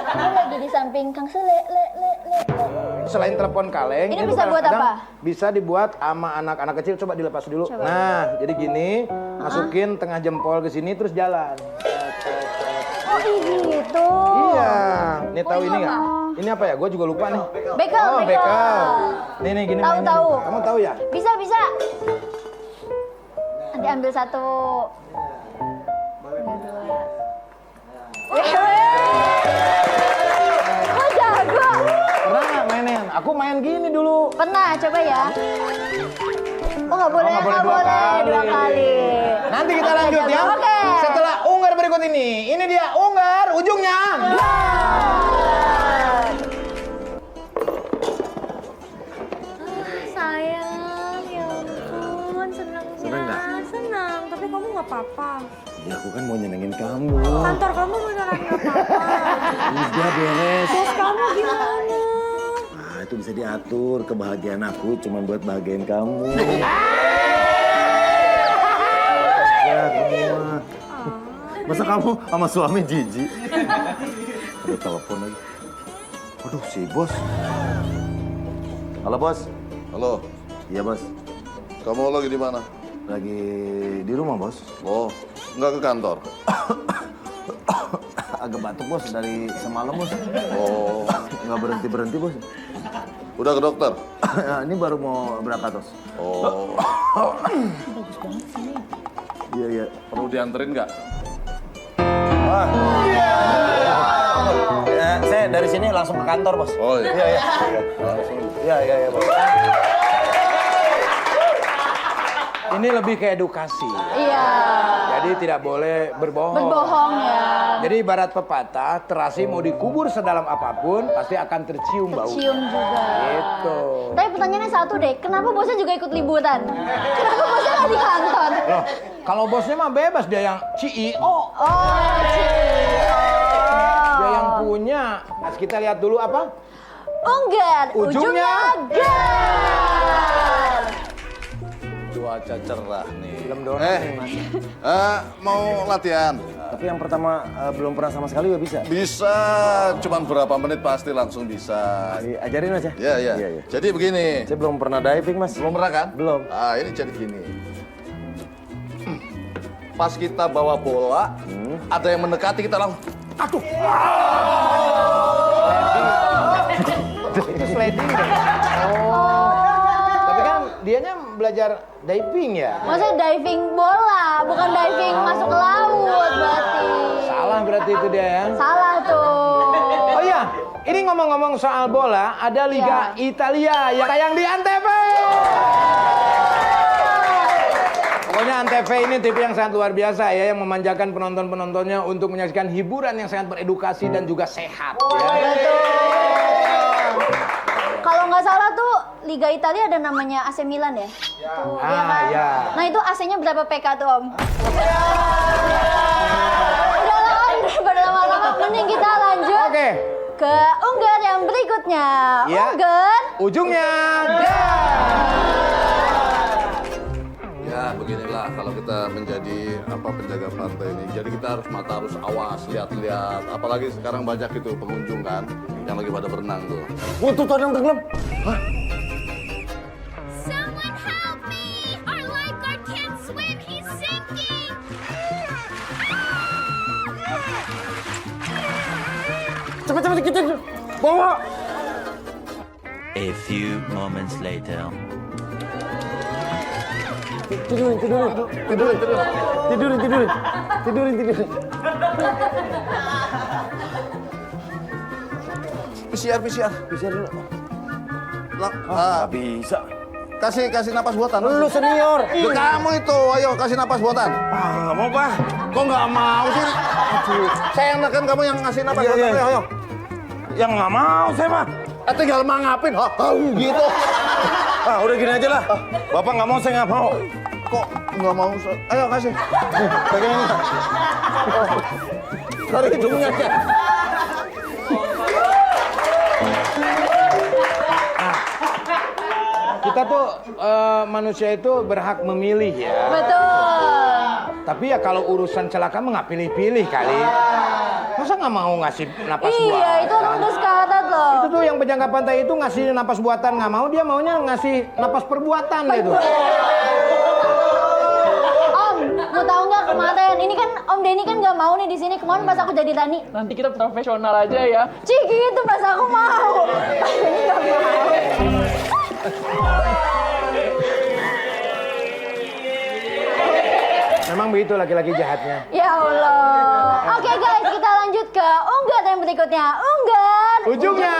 Aku lagi di samping Kang Sule. Le. Selain telepon kaleng, Ini tuh bisa buat kadang-kadang apa? Bisa dibuat sama anak-anak kecil. Coba dilepas dulu. Coba. Nah, jadi gini, masukin tengah jempol ke sini terus jalan. Oh gitu. Iya. Ini tahu Oh, ini iya. nggak? Ini apa ya? Gue juga lupa nih. Bekel. Oh, bekel. Nih gini Tahu, mainnya tahu. nih. Kamu tahu ya? Bisa. Nanti ambil satu. Oh jago. Pernah nggak mainin? Aku main gini dulu. Pernah, coba ya. Oh nggak boleh, nggak boleh dua dua kali. Nanti kita Oke, lanjut jago. ya. Oke. Setelah Unggar berikut ini. Ini dia Unggar, ujungnya. Tapi kamu nggak apa-apa. Ya aku kan mau nyenengin kamu. Kantor kamu beneran nggak apa-apa. Udah beres. Bos kamu gimana? Nah, itu bisa diatur. Kebahagiaan aku cuma buat bahagiain kamu. Ya, kamu mah. Masa kamu sama suami jijik? Ada telepon lagi. Waduh, si bos. Halo, bos. Halo, Iya, bos. kamu lagi di mana? Lagi di rumah, bos. Oh, nggak ke kantor? Agak batuk, bos, dari semalam, bos. Oh, Nggak berhenti-berhenti, bos. udah ke dokter? Ini baru mau berangkat, bos. Oh, Iya, iya. perlu dianterin nggak? Saya dari sini langsung ke kantor, Bos. Oh iya. Iya, iya. Langsung. Iya, iya, iya, bos. Ini lebih ke edukasi. Iya. Jadi tidak boleh berbohong. Berbohong ya. Jadi ibarat pepatah, terasi mau dikubur sedalam apapun, pasti akan tercium baunya. Tercium juga. Gitu. Tapi pertanyaannya satu deh, kenapa bosnya juga ikut liburan? Kenapa bosnya nggak di kantor? Loh, kalau bosnya mah bebas, dia yang CEO. Oh, Dia yang punya. Mas kita lihat dulu apa? Unggar, ujungnya gar. Cuaca cerah nih. Film donat nih, Mas. Mau latihan? Tapi yang pertama belum pernah sama sekali juga bisa. Bisa, cuman berapa menit pasti langsung bisa. Ajarin aja. Iya, iya. Iya, iya. Jadi begini. Saya belum pernah diving, Mas. Belum pernah kan? Belum. Ah, ini jadi gini. Pas kita bawa bola, ada yang mendekati kita langsung. Itu sliding deh. Oh. Tapi kan dianya belajar diving ya? Maksudnya diving bola, bukan diving masuk ke laut berarti. Salah berarti itu dia ya. Salah tuh. Oh iya, ini ngomong-ngomong soal bola, ada Liga Italia yang tayang di Antv. Pokoknya Antv ini TV yang sangat luar biasa ya, yang memanjakan penonton-penontonnya untuk menyaksikan hiburan yang sangat beredukasi dan juga sehat. Ya. Kalau nggak salah tuh Liga Italia ada namanya AC Milan ya? Tuh, Ah, iya kan? ya. Nah itu AC-nya berapa PK tuh Om? Udah lah Om, daripada lama-lama mending kita lanjut Oke, ke unggar yang berikutnya. Ya. Unggar. ujungnya gas. Ya beginilah kalau kita menjadi penjaga pantai ini. Jadi kita harus awas, lihat-lihat. Apalagi sekarang banyak itu pengunjung kan yang lagi pada berenang tuh. Tuh ada yang tenggelam. Someone help me! Our lifeguard can't swim, he's sinking! Cepet kita bawa. A few moments later. Tidurin. PCR. Bisa dulu. Ah, Bisa. kasih napas buatan. Lu senior. Lu kamu itu, ayo kasih napas buatan. Nggak mau, Pak. Kok nggak mau sih? Saya yang neken kamu yang ngasih napas buatan. Ayo. Yang nggak mau saya, mah. Tinggal mangapin, gitu. Udah gini aja lah. Bapak nggak mau, saya nggak mau. Kok nggak mau? Ayo kasih. Pegang ini. Dari hidungnya aja. Kita tuh manusia itu berhak memilih ya. Betul. Tapi ya kalau urusan celaka mah nggak pilih-pilih kali. Masa nggak mau ngasih napas buatan? Iya, itu orang udah sekarat loh. Itu tuh yang penjaga pantai itu ngasih napas buatan nggak mau, dia maunya ngasih napas perbuatan gitu. Om, mau tahu nggak kemarin? Ini kan Om Denny kan nggak mau nih di sini. Kemarin pas aku jadi Rani. Nanti kita profesional aja ya. Cih gitu pas aku mau. Ini nggak mau. Memang begitu laki-laki jahatnya. Ya Allah. Oke guys, kita lanjut ke unggar yang berikutnya. Unggar. Ujungnya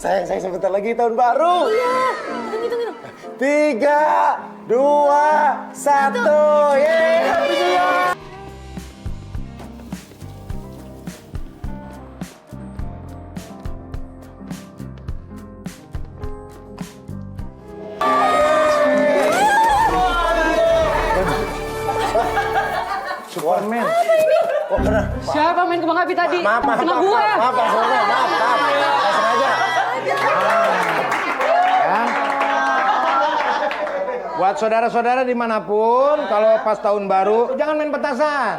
Sayang, sebentar lagi tahun baru. Iya. Tunggu. 3, 2, 1. Yeay. Superman. Oh, kena. Siapa main kembang api tadi? Maaf, Sama gue. Maaf, Bang Superman. Maaf. Nggak sengaja. Ya. Buat saudara-saudara dimanapun, kalau pas tahun baru, jangan main petasan.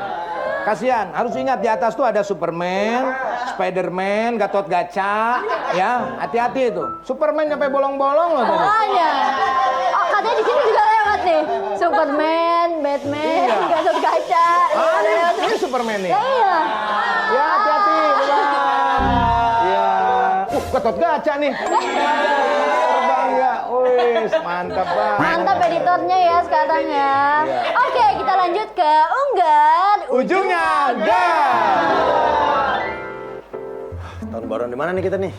Kasihan, harus ingat di atas tuh ada Superman, Spiderman, Gatot Kaca, ya hati-hati itu. Superman sampai bolong-bolong loh tadi. Makanya. Oh, katanya di sini juga lewat nih. Superman, Batman, Iya. Gatot Kaca. Ini Superman nih. Iya. Ya hati-hati. Ya, Gatot Kaca nih. Terbang ya, wih, mantap banget. Mantap editornya ya sekarang ya. Oke, kita lanjut ke unggat. Ujungnya dah. Tahun baruan di mana nih kita nih?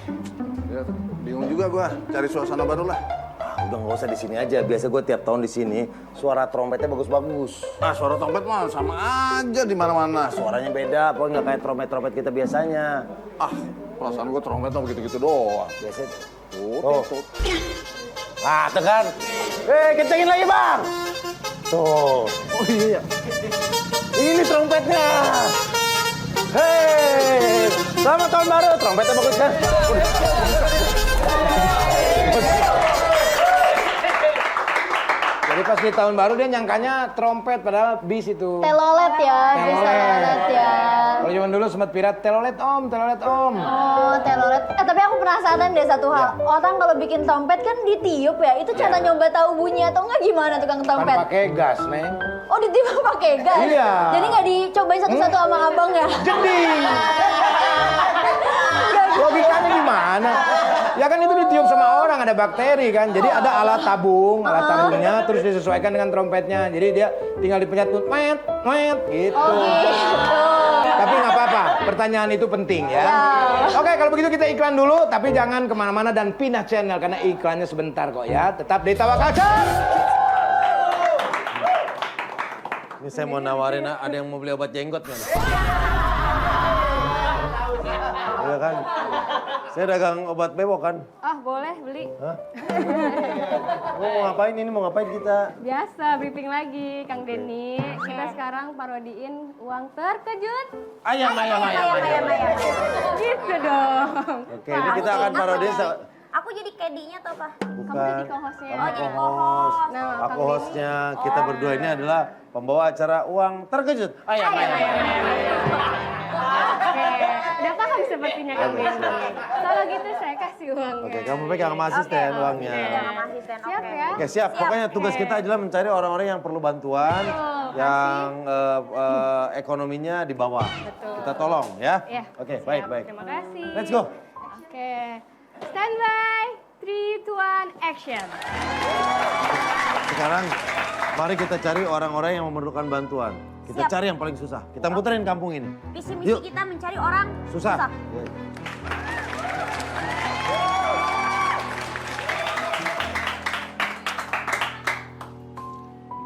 Ya, bingung juga gua, cari suasana baru lah. Udah nggak usah di sini aja. Biasa gue tiap tahun di sini suara trompetnya bagus-bagus. Ah, suara trompet mah sama aja di mana-mana. Suaranya beda, pokoknya nggak kayak trompet-trompet kita biasanya. Ah, perasaan gua trompet mah begitu-gitu doang. Biasanya. Oh. Ah, tuh kan. Kencengin lagi, Bang. Tuh. Oh iya. Ini trompetnya. Hei, selamat tahun baru. Trompetnya bagus kan? Jadi pas di tahun baru dia nyangkanya trompet padahal bis itu. Telolet ya, bisa telolet ya. Kalau zaman dulu sempat pirat telolet om, telolet om. Oh, telolet. Tapi aku penasaran deh satu hal. Orang kalau bikin trompet kan ditiup ya. Itu cara nyoba tahu bunyi atau enggak gimana tukang Kan trompet? pakai gas, Neng. Oh, ditiup pakai gas? Iya. Jadi nggak dicobain satu-satu sama abang ya? Jeding. Logikanya gimana? Ya kan itu ditiup sama orang, ada bakteri kan. Jadi ada alat tabungnya terus disesuaikan dengan trompetnya. Jadi dia tinggal dipencet met gitu. Oh, gitu. Tapi nggak apa-apa, pertanyaan itu penting ya. Oke, kalau begitu kita iklan dulu, tapi jangan kemana-mana dan pindah channel karena iklannya sebentar kok ya. Tetap di Tawakalcan. Ini saya mau nawarin, ada yang mau beli obat jenggot nggak? Iya kan? Saya dagang obat bewok kan? Ah, boleh beli. Hah? Mau ngapain ini? Mau ngapain kita? Biasa briefing lagi, Kang Denny. Kita sekarang parodiin uang terkejut. Ayam. Gitu dong. Oke, ini kita akan parodiin. Aku jadi kedinya atau apa? Kamu jadi co-hostnya. Kamu co-host. Nah, Aku Kang hostnya. Kita berdua ini adalah pembawa acara uang terkejut. Oke, udah paham sepertinya Kang Denny. Kalau gitu saya kasih uangnya. Oke, kamu pegang sama asisten uangnya. Siap ya? Oke, siap. Pokoknya tugas kita adalah mencari orang-orang yang perlu bantuan, yang ekonominya di bawah. Kita tolong ya. Iya. Oke, Siap. baik. Terima kasih. Let's go. Oke. Stand by. 3, 2, 1, action. Sekarang mari kita cari orang-orang yang memerlukan bantuan. Kita cari yang paling susah. Kita muterin kampung ini. Visi misi Yuk. kita mencari orang Susah.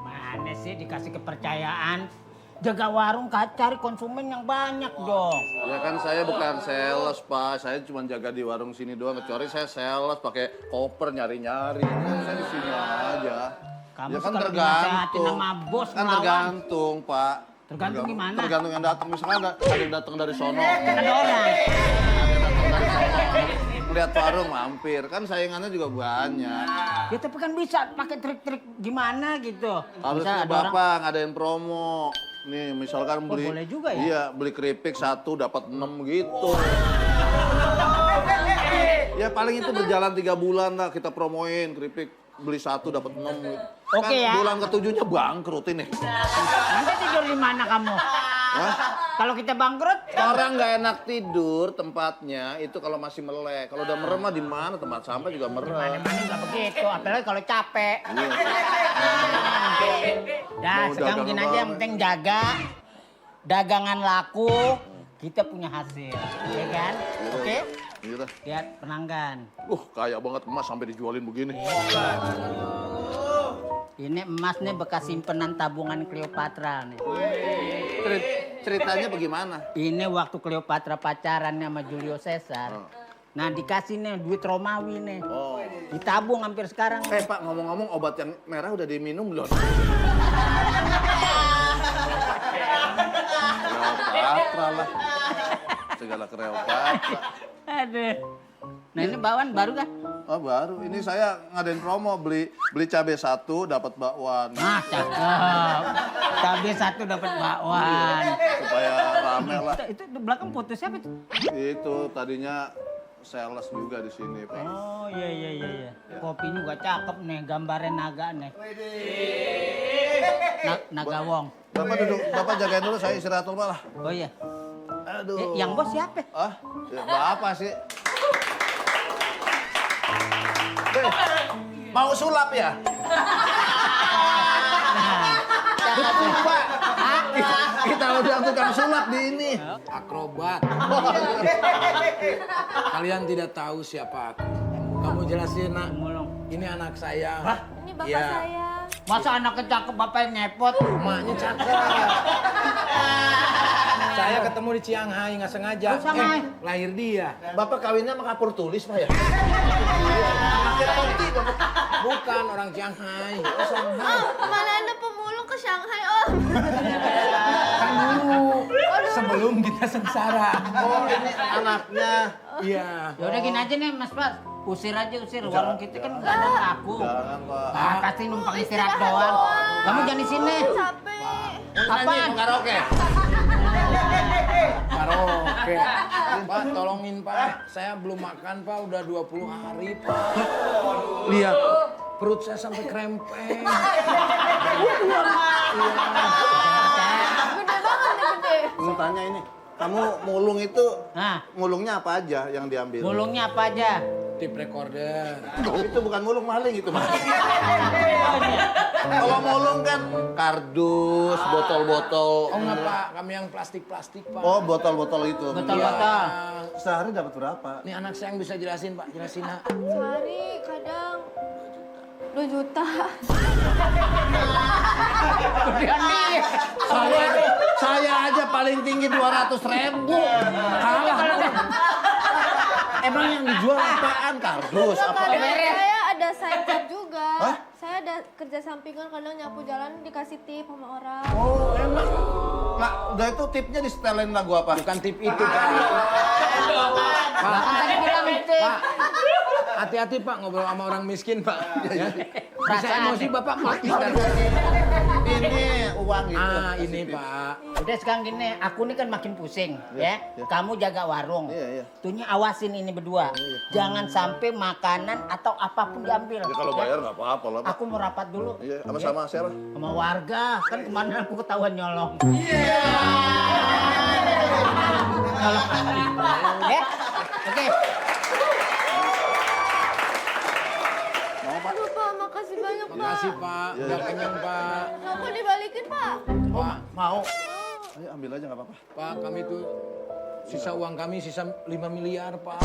Mana sih dikasih kepercayaan? Jaga warung cari konsumen yang banyak dong. Ya kan saya bukan sales, Pak. Saya cuma jaga di warung sini doang. Kecuali saya sales pakai koper nyari-nyari. Saya di sini aja. Kamu ya kan kalau tergantung. dinasehatin sama bos Kan ngelawan. tergantung, Pak. Tergantung gimana? Tergantung yang datang. Misalkan ada yang datang dari sono. Kan ada orang. Lihat warung mampir. Kan saingannya juga banyak. Ya tapi kan bisa pakai trik-trik gimana gitu. Harusnya Bisa ada orang- Bapak ngadain promo. Nih, misalkan beli boleh juga ya? Iya, beli keripik 1 dapat 6 gitu. Ya paling itu berjalan 3 bulan lah kita promoin keripik beli 1 dapat 6 gitu. Oke Kan ya. bulan ke-7-nya bangkrut ini. Nanti tidur di mana kamu? Hah? Kalau kita bangkrut, Orang nggak enak tidur tempatnya itu kalau masih melek. Kalau udah merem mah di mana tempat sampah juga merem. mana nggak begitu. Apalagi kalau capek. Iya. Dah, Mau sekarang dagang gini apa? aja yang penting jaga. Dagangan laku, kita punya hasil. Ya kan? Oke? Iya dah. Lihat pelanggan. Kaya banget emas sampai dijualin begini. Ini emas nih bekas simpenan tabungan Cleopatra nih. Ceritanya bagaimana? Ini waktu Cleopatra pacaran sama Julio Caesar. Nah dikasih nih duit Romawi nih. Oh. Ditabung hampir sekarang. Pak, ngomong-ngomong obat yang merah udah diminum belum? Kleopatra lah. Segala Kleopatra. Aduh. Nah ini bakwan baru kan? Oh baru, ini saya ngadain promo, beli cabai 1 dapat bakwan. Nah cakep. Cabai 1 dapat bakwan. Supaya rame lah. Itu di belakang foto siapa tuh? Itu tadinya sales juga di sini, Pak. Oh iya. Kopi juga cakep nih, gambarnya naga nih. Naga wong. Bapak duduk, Bapak jagain dulu, saya istirahat dulu lah. Oh iya. Aduh. Yang bos siapa? Ah, ya, Bapak sih. Mau sulap ya? Betul, Pak. Kita udah tukang sulap di ini. Akrobat. Kalian tidak tahu siapa aku. Kamu jelasin, Nak. Ini anak saya. Ini bapak Iya. saya. Masa anaknya cakep bapak yang ngepot? Emaknya cakep. Saya ketemu di Shanghai, nggak sengaja. Oh, Shanghai. Lahir dia. Bapak kawinnya sama kapur tulis, Pak ya? Bukan orang Shanghai. Mana ada pemulung ke Shanghai, Om? Kan dulu. Sebelum kita sengsara. Oh, ini anaknya. Iya. Ya udah gini aja nih Mas Pas. Usir warung kita kan nggak ada yang laku. Jangan, Pak. Ah, pasti numpang istirahat doang. Kamu jangan di sini. Capek. Apaan? Karaoke. Karaoke. Pak, tolongin Pak. Saya belum makan Pak, udah 20 hari Pak. Lihat, perut saya sampai krempeng. Gede banget nih, gede. Mau tanya ini, kamu mulung itu, Nah, mulungnya apa aja yang diambil? mulungnya apa aja? Tip recorder. Itu bukan mulung, maling itu, Mas. Kalau mulung kan kardus, botol-botol. Oh enggak Pak, kami yang plastik-plastik Pak. Oh, botol-botol itu. Botol-botol. Sehari dapat berapa? Ini anak saya yang bisa jelasin Pak, jelasin Nak. Sehari kadang 2 juta. Saya aja paling tinggi 200.000. Kalah. Emang yang dijual apaan? Kardus? Apa? Saya ada side job juga. Hah? Saya ada kerja sampingan, kadang nyapu jalan dikasih tip sama orang. Oh, emang. Nah, udah itu tipnya disetelin lagu apa? Bukan tip itu Pak. Pak, Tadi bilang itu. Pak, hati-hati Pak ngobrol sama orang miskin Pak. Ya. Bisa emosi Bapak mati. Ini uang itu. Ah, ini Pak. Udah sekarang gini, aku nih kan makin pusing, ya. Kamu jaga warung. Iya. Tuhnya awasin ini berdua. Jangan sampai makanan atau apapun diambil. Ya kalau bayar nggak apa-apa lah, Pak. Aku mau rapat dulu. Iya, sama siapa? Sama warga. Kan kemarin aku ketahuan nyolong. Nyolong. Ya? Oke. Aduh Pak, makasih banyak Pak. Makasih Pak, udah kenyang Pak. Nggak mau dibalikin Pak. Pak, Mau. Ayo ambil aja nggak apa-apa. Pak, kami tuh sisa uang kami sisa 5 miliar Pak.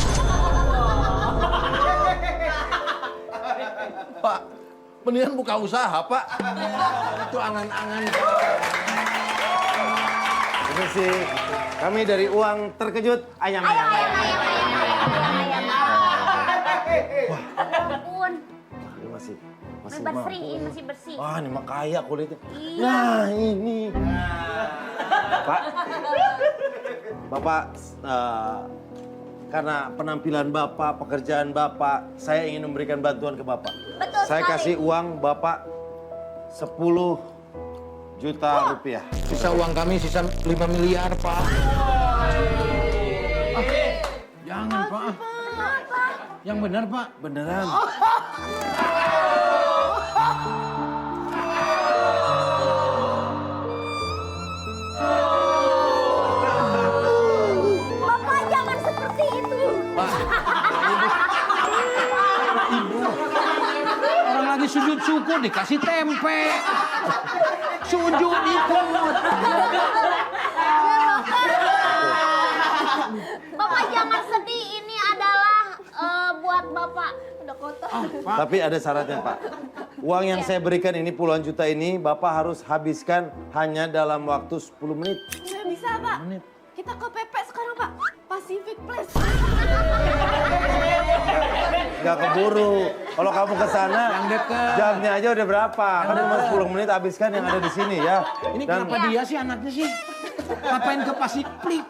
Pak, mendingan buka usaha, Pak. Itu angan-angan. Ini sih kami dari uang terkejut ayam. Ampun. Ini masih Bersih, ini masih bersih. Wah, ini mah kaya kulitnya. Iya. Nah, ini. Pak. Bapak karena penampilan Bapak, pekerjaan Bapak, saya ingin memberikan bantuan ke Bapak. Betul Saya sekali. kasih uang Bapak 10 juta rupiah. Sisa uang kami sisa 5 miliar Pak. Jangan Pak. Yang benar Pak. Beneran. Bapak jangan seperti itu. Orang lagi sujud syukur dikasih tempe. Sujud ikut. Bapak jangan sedih, ini adalah buat Bapak. Udah kotor. Tapi ada syaratnya, Pak. Uang yang saya berikan ini puluhan juta ini Bapak harus habiskan hanya dalam waktu 10 menit. Nggak bisa Pak. Kita ke PP sekarang Pak. Pacific Place. Gak keburu. Kalau kamu ke sana, Yang deket. jamnya aja udah berapa? Kan cuma 10 menit habiskan yang ada di sini ya. Ini Dan kenapa dia sih anaknya sih? Ngapain ke Pasifik?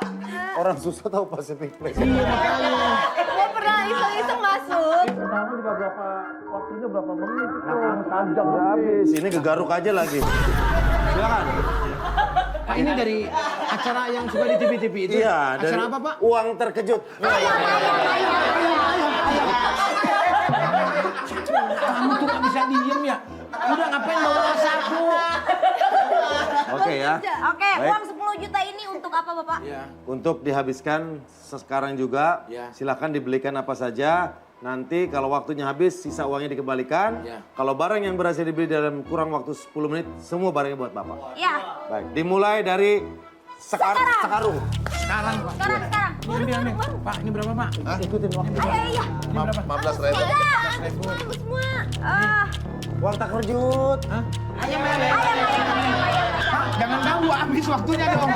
Orang susah tahu Pacific Place. Gak pernah iseng-iseng masuk. Kamu juga berapa waktunya berapa menit itu? Panjang udah habis. Ini gegaruk aja lagi. Silakan. Pak, ini dari acara yang suka di TV-TV itu? Iya, dari acara apa, Pak? Uang Terkejut. Kamu tuh gak bisa diem ya? Udah ngapain bawa sapu? Oke ya. Oke, Baik. uang 10 juta ini untuk apa Bapak? Iya. Untuk dihabiskan sekarang juga, Ya. silakan dibelikan apa saja. Nanti kalau waktunya habis, sisa uangnya dikembalikan. Ya. Kalau barang yang berhasil dibeli dalam kurang waktu 10 menit, semua barangnya buat Bapak. Ya, Baik, dimulai dari sekarung. Sekarang, Pak. sekarang. Ambil. Pak, ini berapa, Pak? Ikutin waktu. Iya. 15.000. Bagus semua. Uang terkejut. Ayam. Pak, jangan ganggu, habis waktunya dong.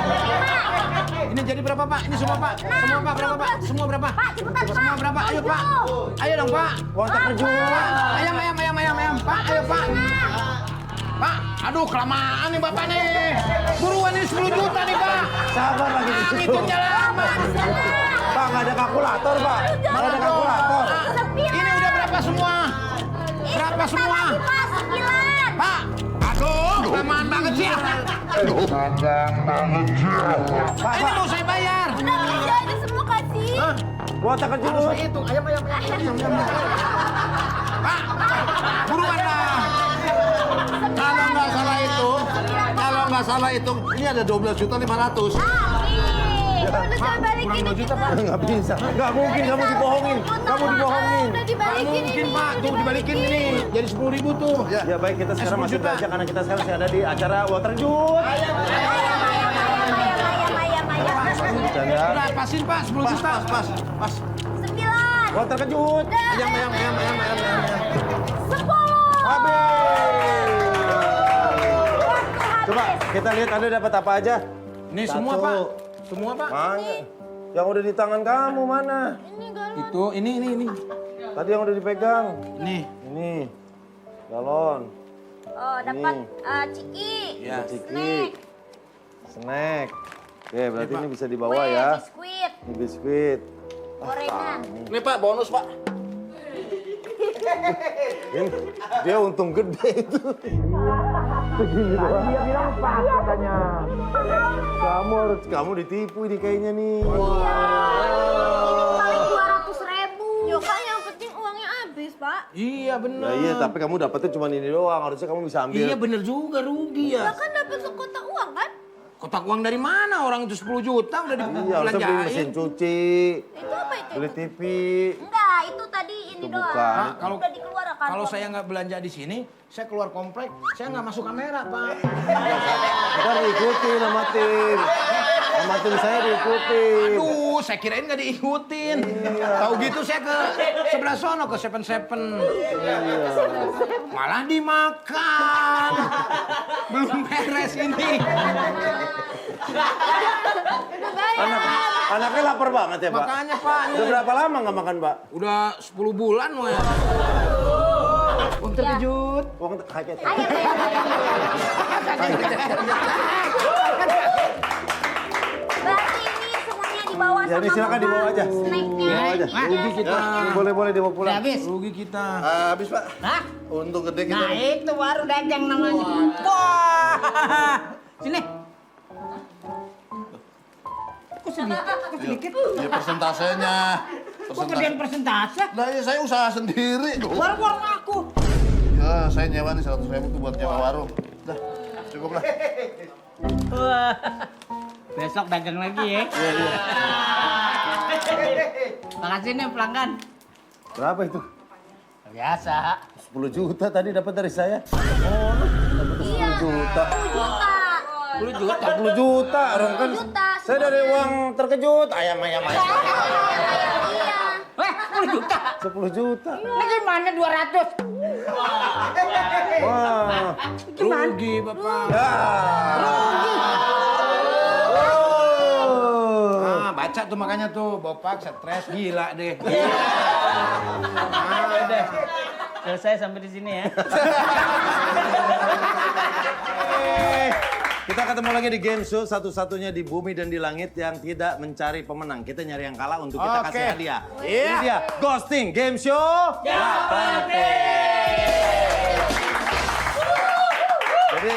Ini jadi berapa, Pak? Ini semua, Pak? Semua, Pak, berapa, Pak? Semua berapa? Pak, cepetan, Pak. Semua berapa? Ayo, Pak. Ayo dong, Pak. Uang terkejut. Ayam. Pak, ayo, Pak. Pak, aduh kelamaan nih Bapak nih. Buruan ini 10 juta nih, Pak. Sabar lagi. Ngitungnya lama. Pak, nggak ada kalkulator, Pak. Nggak ada kalkulator. Ini udah berapa semua? Berapa semua? Pak, 9. Pak, aduh, kelamaan banget sih. Ini mau saya bayar. Udah bisa aja semua kasih. Uang terkejut. Saya hitung, ayam. Pak, buruan lah. Kalau nggak salah hitung, ini ada 12.500.000. Udah saya balikin. Kurang 2 juta, Pak. Nggak bisa. Nggak mungkin kamu dibohongin. Kamu dibohongin. Udah dibalikin Mungkin, ini. Pak. Tuh dibalikin ini. Jadi 10.000 tuh. Ya baik, kita sekarang 10 masih juta. belajar karena kita sekarang masih ada di acara Uang Terkejut. Ayam. Bercanda. Udah, pasin, Pak. 10 juta. Pas. 9. Uang Terkejut. Ayam. 10. Habis. Coba kita lihat Anda dapat apa aja. Ini Satu. semua, Pak. Semua, Pak. Mana? Yang udah di tangan kamu mana? Itu, ini. Tadi yang udah dipegang. Nih. Ini. Galon. Oh, dapat ciki. Ya. Ciki. Snack. Oke, berarti ini bisa dibawa Kue, ya. biskuit, Ini biskuit. gorengan. Ini Pak, bonus Pak. Ini dia untung gede itu. Begini doang. Dia bilang pas katanya. Kamu ditipu ini kayaknya nih. Paling 200.000. Ya kan yang penting uangnya habis, Pak. Iya, bener. Nah, iya, tapi kamu dapetnya cuma ini doang. Harusnya kamu bisa ambil. Iya, bener juga. Rugi ya. Ya kan dapat sekotak uang kan? Kotak uang dari mana? Orang itu 10 juta udah Iya, harusnya beli mesin dibelanjain. cuci, Itu apa itu? beli TV. Enggak, itu tadi ini Itu doang. bukan. Pak, kalau Udah dikeluarkan. kalau saya nggak belanja di sini, saya keluar komplek, saya nggak masuk kamera, Pak. Ntar diikutin sama tim. Sama tim saya diikutin. Aduh, saya kirain nggak diikutin. Tahu gitu saya ke sebelah sono ke 7-Eleven. Malah dimakan. Belum beres ini. Anaknya lapar banget ya, Pak? Makanya, Pak. Udah berapa lama nggak makan, Pak? Udah 10 bulan loh ya. Uang terkejut. Uang kaget. Berarti ini semuanya dibawa Ya, ini silakan dibawa aja. Snacknya. Dibawa aja. Rugi kita. Boleh dibawa pulang. Habis. Rugi kita. Habis Pak. Hah? Untung gede kita. Nah itu baru dagang namanya. Wah. Sini. Kok sedikit? Ya persentasenya. Kok gedean persentase? Nah, ya saya usaha sendiri. Warung aku. Ya, saya nyewa nih 100.000 tuh buat nyewa warung. Dah, cukup lah. Wah. Besok dagang lagi ya. Iya. Makasih nih pelanggan. Berapa itu? Biasa. 10 juta tadi dapat dari saya. Oh, dapat 10 juta. 10 juta. 10 juta, orang kan. Juta. Saya dari uang terkejut. Ayam. Iya. Weh, 10 juta. 10 juta. Ini gimana 200? Wah. Rugi, Bapak. Ya. Ah, baca tuh makanya tuh, Bopak stres gila deh. Udah. Selesai sampai di sini ya. Kita ketemu lagi di game show satu-satunya di bumi dan di langit yang tidak mencari pemenang. Kita nyari yang kalah untuk kita kasih hadiah. Ini dia, Ghosting Game Show. Jadi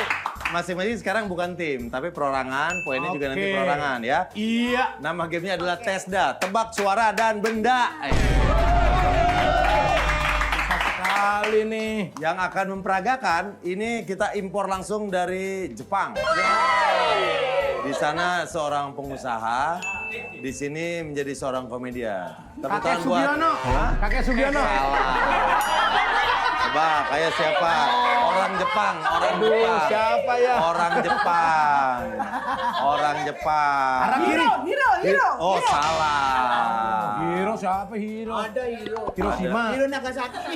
masing-masing sekarang bukan tim, tapi perorangan. Poinnya juga nanti perorangan ya. Iya. Nama gamenya adalah Tesda, tebak suara dan benda. Kali nih. Yang akan memperagakan, ini kita impor langsung dari Jepang. Di sana seorang pengusaha, di sini menjadi seorang komedian. Tepuk Kakek tangan buat- Sugiono. Hah? Kakek Sugiono. Salah. Coba, kayak siapa? Orang Jepang, orang Aduh, Jepang. siapa ya? Orang Jepang. Orang Jepang. Arah kiri. Hiro. Oh, salah. Hiro siapa Hiro? Ada Hiro. Hiroshima. Hiro Nagasaki.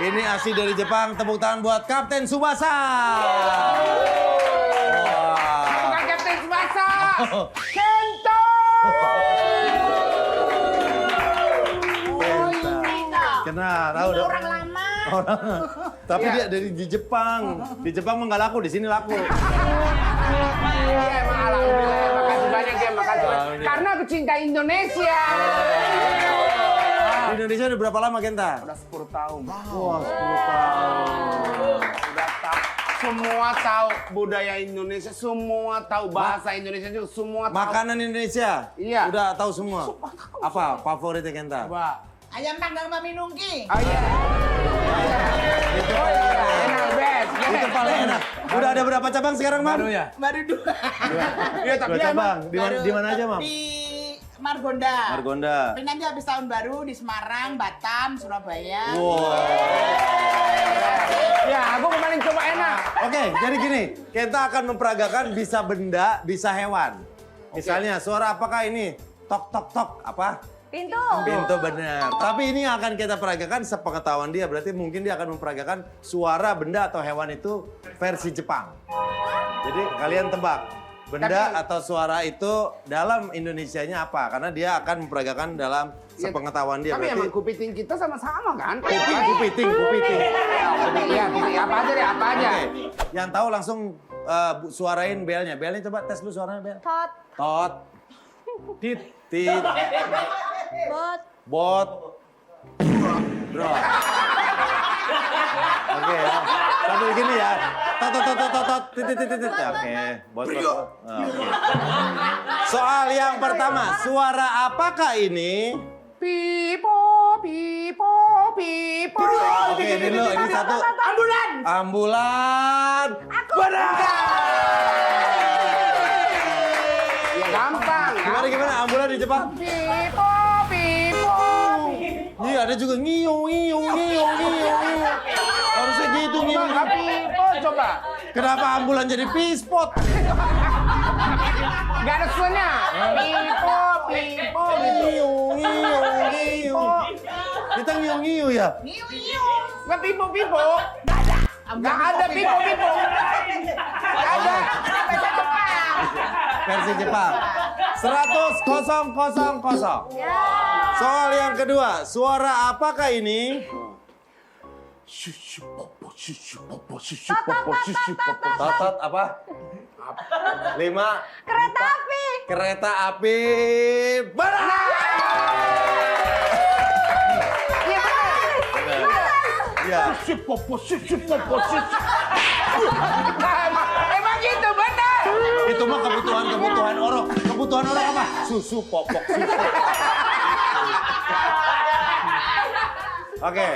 Ini asli dari Jepang. Tepuk tangan buat Kapten Tsubasa. Wah. Kapten Tsubasa. Kenta. Kenal, tahu dong. Orang lama. Tapi dia dari di Jepang. Di Jepang mah nggak laku, di sini laku. Iya emang alhamdulillah. Makasih banyak ya, makasih banyak. Karena aku cinta Indonesia. Di Indonesia udah berapa lama, Kenta? Udah 10 tahun. Wah, 10 tahun. Udah tahu, semua tahu budaya Indonesia, semua tahu bahasa Indonesia juga, semua tahu. Makanan Indonesia? Iya. Udah tahu semua? Apa favoritnya, Kenta? Coba. Ayam panggang Mami Nungki. Oh iya. Itu paling enak. Enak, best. Itu paling enak. Udah ada berapa cabang sekarang, Mam? Baru ya? Baru 2. Iya, tapi Dua cabang. Di mana aja, Mam? Di Margonda. Margonda. Tapi nanti habis tahun baru di Semarang, Batam, Surabaya. Wow. Ya, aku kemarin coba enak. Oke, jadi gini, kita akan memperagakan bisa benda, bisa hewan. Misalnya, suara apakah ini? Tok, tok, tok. Apa? Pintu. Pintu benar. Tapi ini yang akan kita peragakan sepengetahuan dia. Berarti mungkin dia akan memperagakan suara benda atau hewan itu versi Jepang. Jadi kalian tebak. Benda atau suara itu dalam Indonesianya apa? Karena dia akan memperagakan dalam sepengetahuan dia. Tapi Berarti emang kupiting kita sama-sama kan? kupiting. Iya, apa aja deh, apa aja. Oke, yang tahu langsung suarain belnya. Belnya coba tes lu suaranya bel. Tot. Tot. Tit. Tit. Bot. Bot. Bro. Oke ya. Sambil gini ya. Tot tot tot tot tot tit tit tit tit. Oke, bot bot. Oke. Soal yang pertama, suara apakah ini? Pipo, pipo, pipo. Oke, ini dulu, ini satu. Ambulan. Ambulan. Benar. Ya gampang. Gimana ambulan di Jepang? Pipo, pipo. Iya, ada juga ngiung. Harusnya gitu ngiung. Enggak pipo, coba. Kenapa ambulan jadi pispot? Gak ada suaranya. Pipo, pipo. Ngiung. Kita ngiung ya? Gak pipo, pipo. Gak ada pipo, pipo. Gak ada. Versi Jepang. 100-0-0. Soal yang kedua, suara apakah ini? Totot apa? 5. Kereta api. Kereta api. Benar! Iya benar. Iya. Emang gitu, benar. Itu mah kebutuhan orang. Kebutuhan orang apa? Susu, popok, susu. Oke,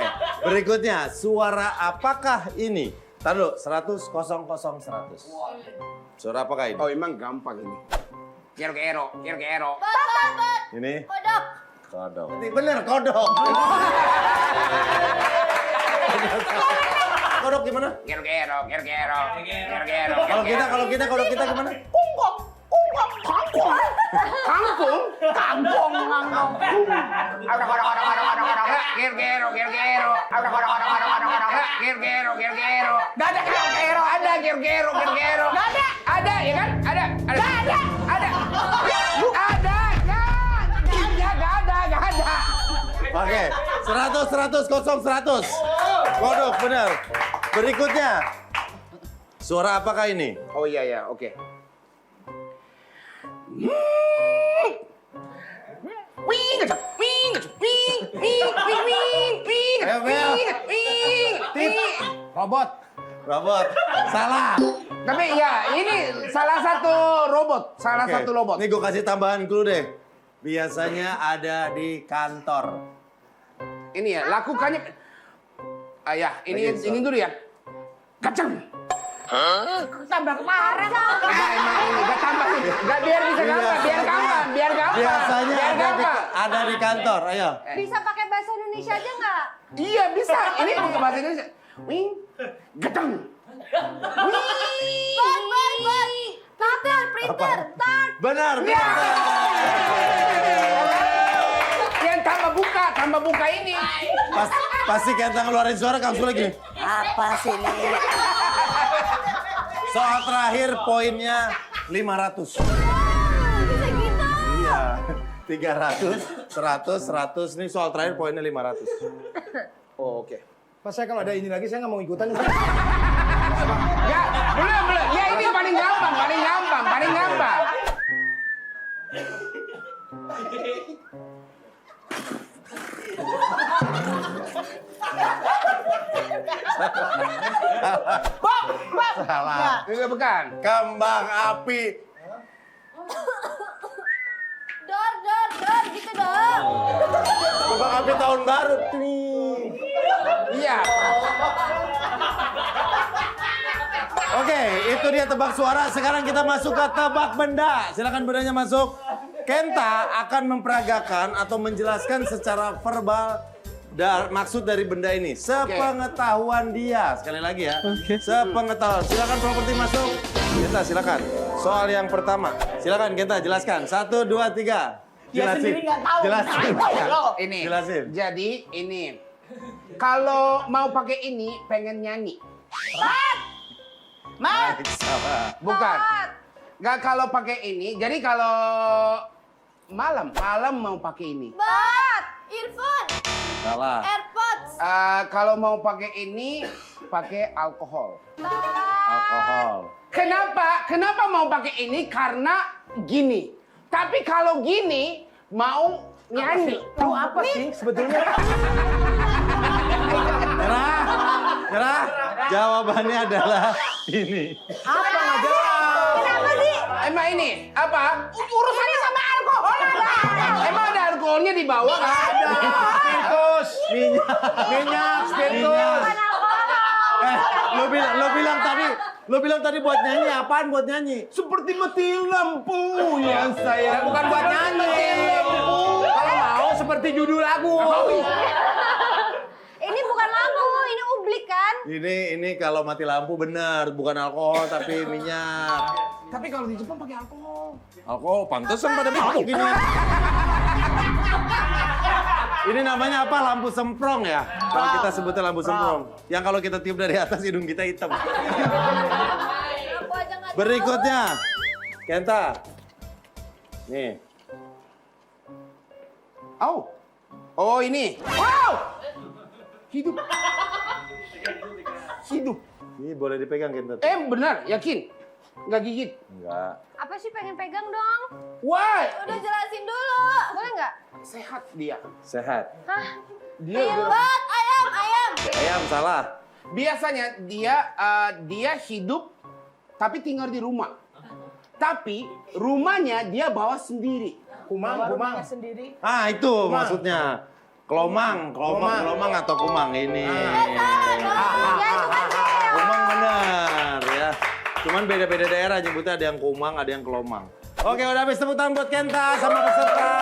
berikutnya suara apakah ini? Tar dulu, 100-0-0-100. Suara apakah ini? Oh, emang gampang ini. Kero-kero. Bot. Ini? Kodok. Kodok. Bener, kodok. Kodok gimana? Kero-kero. Kalau kita gimana? Kangkung. Kero. Gak ada kero. Ada kero. Gak ada. Ada, ya kan? Ada. Gak ada. Oke, 100-100-0-100. Kodok, benar. Berikutnya, Suara apakah ini? Oh iya, oke. Ayo, Bel. Tip. Robot. Robot. Salah. Tapi ya, ini salah satu robot. Salah Oke. satu robot. Nih gue kasih tambahan clue deh. Biasanya ada di kantor. Ini ya, lakukannya. Ya, ini dulu ya. Kacang. Tambah kemarin. Emang ini gak tambah. Gak biar bisa gampang, biar gampang. Biasanya Biar gampang. ada di kantor. Ayo. Bisa pakai bahasa Indonesia aja nggak? Iya bisa. Ini bukan bahasa Indonesia. Wing, gedeng. Printer. Benar. Ya. Yang tambah buka ini. Pasti Kenta ngeluarin suara Kang Sule gini. Apa sih ini? Soal terakhir poinnya 500. Bisa gitu. Iya. 300, 100. Nih soal terakhir poinnya 500. Oh, oke. Pas saya kalau ada ini lagi saya nggak mau ikutan. Ya, belum. Ya ini paling gampang. Salah. Ini bukan. Kembang api. Dor, gitu dong. Kembang api tahun baru. Nih. Iya. Oke, itu dia tebak suara. Sekarang kita masuk ke tebak benda. Silakan bendanya masuk. Kenta akan memperagakan atau menjelaskan secara verbal maksud dari benda ini. Sepengetahuan dia. Sekali lagi ya. Sepengetahuan. Silakan properti masuk. Kenta silakan. Soal yang pertama. Silakan Kenta jelaskan. 1, 2, 3. Dia sendiri nggak tahu. Jelasin. Ini. Jelasin. Jadi ini. Kalau mau pakai ini pengen nyanyi. Mat! Salah. Bukan. Nggak kalau pakai ini. Jadi kalau malam mau pakai ini. Earphone, Salah. AirPods. Kalau mau pakai ini pakai alkohol. Alkohol. Kenapa mau pakai ini? Karena gini. Tapi kalau gini mau nyanyi. Tahu apa sih sebetulnya? Nyerah. Jawabannya adalah ini. Apa nggak jawab? Kenapa sih? Emang ini apa? Urusannya sama alkohol ada. Emang ada alkoholnya di bawah? Nggak ada. Spiritus. Minyak, spiritus. Lo bilang tadi buat nyanyi. Apaan buat nyanyi? Seperti mati lampunya saya. Bukan buat nyanyi. Kalau mau seperti judul lagu. Ini bukan lagu, ini ublik kan? Ini kalau mati lampu bener, bukan alkohol tapi minyak. Tapi kalau di Jepang pakai alkohol. Alkohol pantesan pada mabuk gini. Ini namanya apa? Lampu semprong ya? Kalau kita sebutnya lampu semprong. Yang kalau kita tiup dari atas hidung kita hitam. Aku aja nggak tahu. Berikutnya, Kenta. Nih. Oh ini. Wow. Hidup. Ini boleh dipegang Kenta. Benar, yakin? Nggak gigit? Enggak. Apa sih pengen pegang dong? Wah, Udah jelasin dulu. Boleh nggak? sehat dia. Sehat. Hah? Bat, ayam. Ayam salah. Biasanya dia hidup tapi tinggal di rumah. Tapi rumahnya dia bawa sendiri. Kumang. Ah, itu maksudnya. Kelomang atau kumang ini. Kumang benar ya. Cuman beda-beda daerah nyebutnya, ada yang kumang, ada yang kelomang. Oke, udah habis tepuk tangan buat Kenta sama peserta.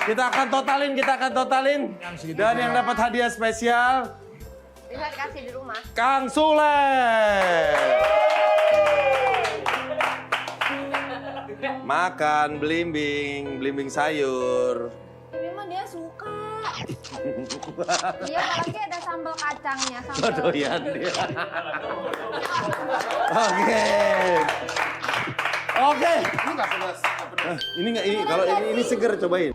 Kita akan totalin. Dan yang dapat hadiah spesial Bisa kasih di rumah. Kang Sule. Makan belimbing sayur. Ini mah dia suka. Iya, apalagi ada sambal kacangnya. Sambal. Doyan dia. Oke. Ini nggak pedas. Ini kalau ini seger, cobain.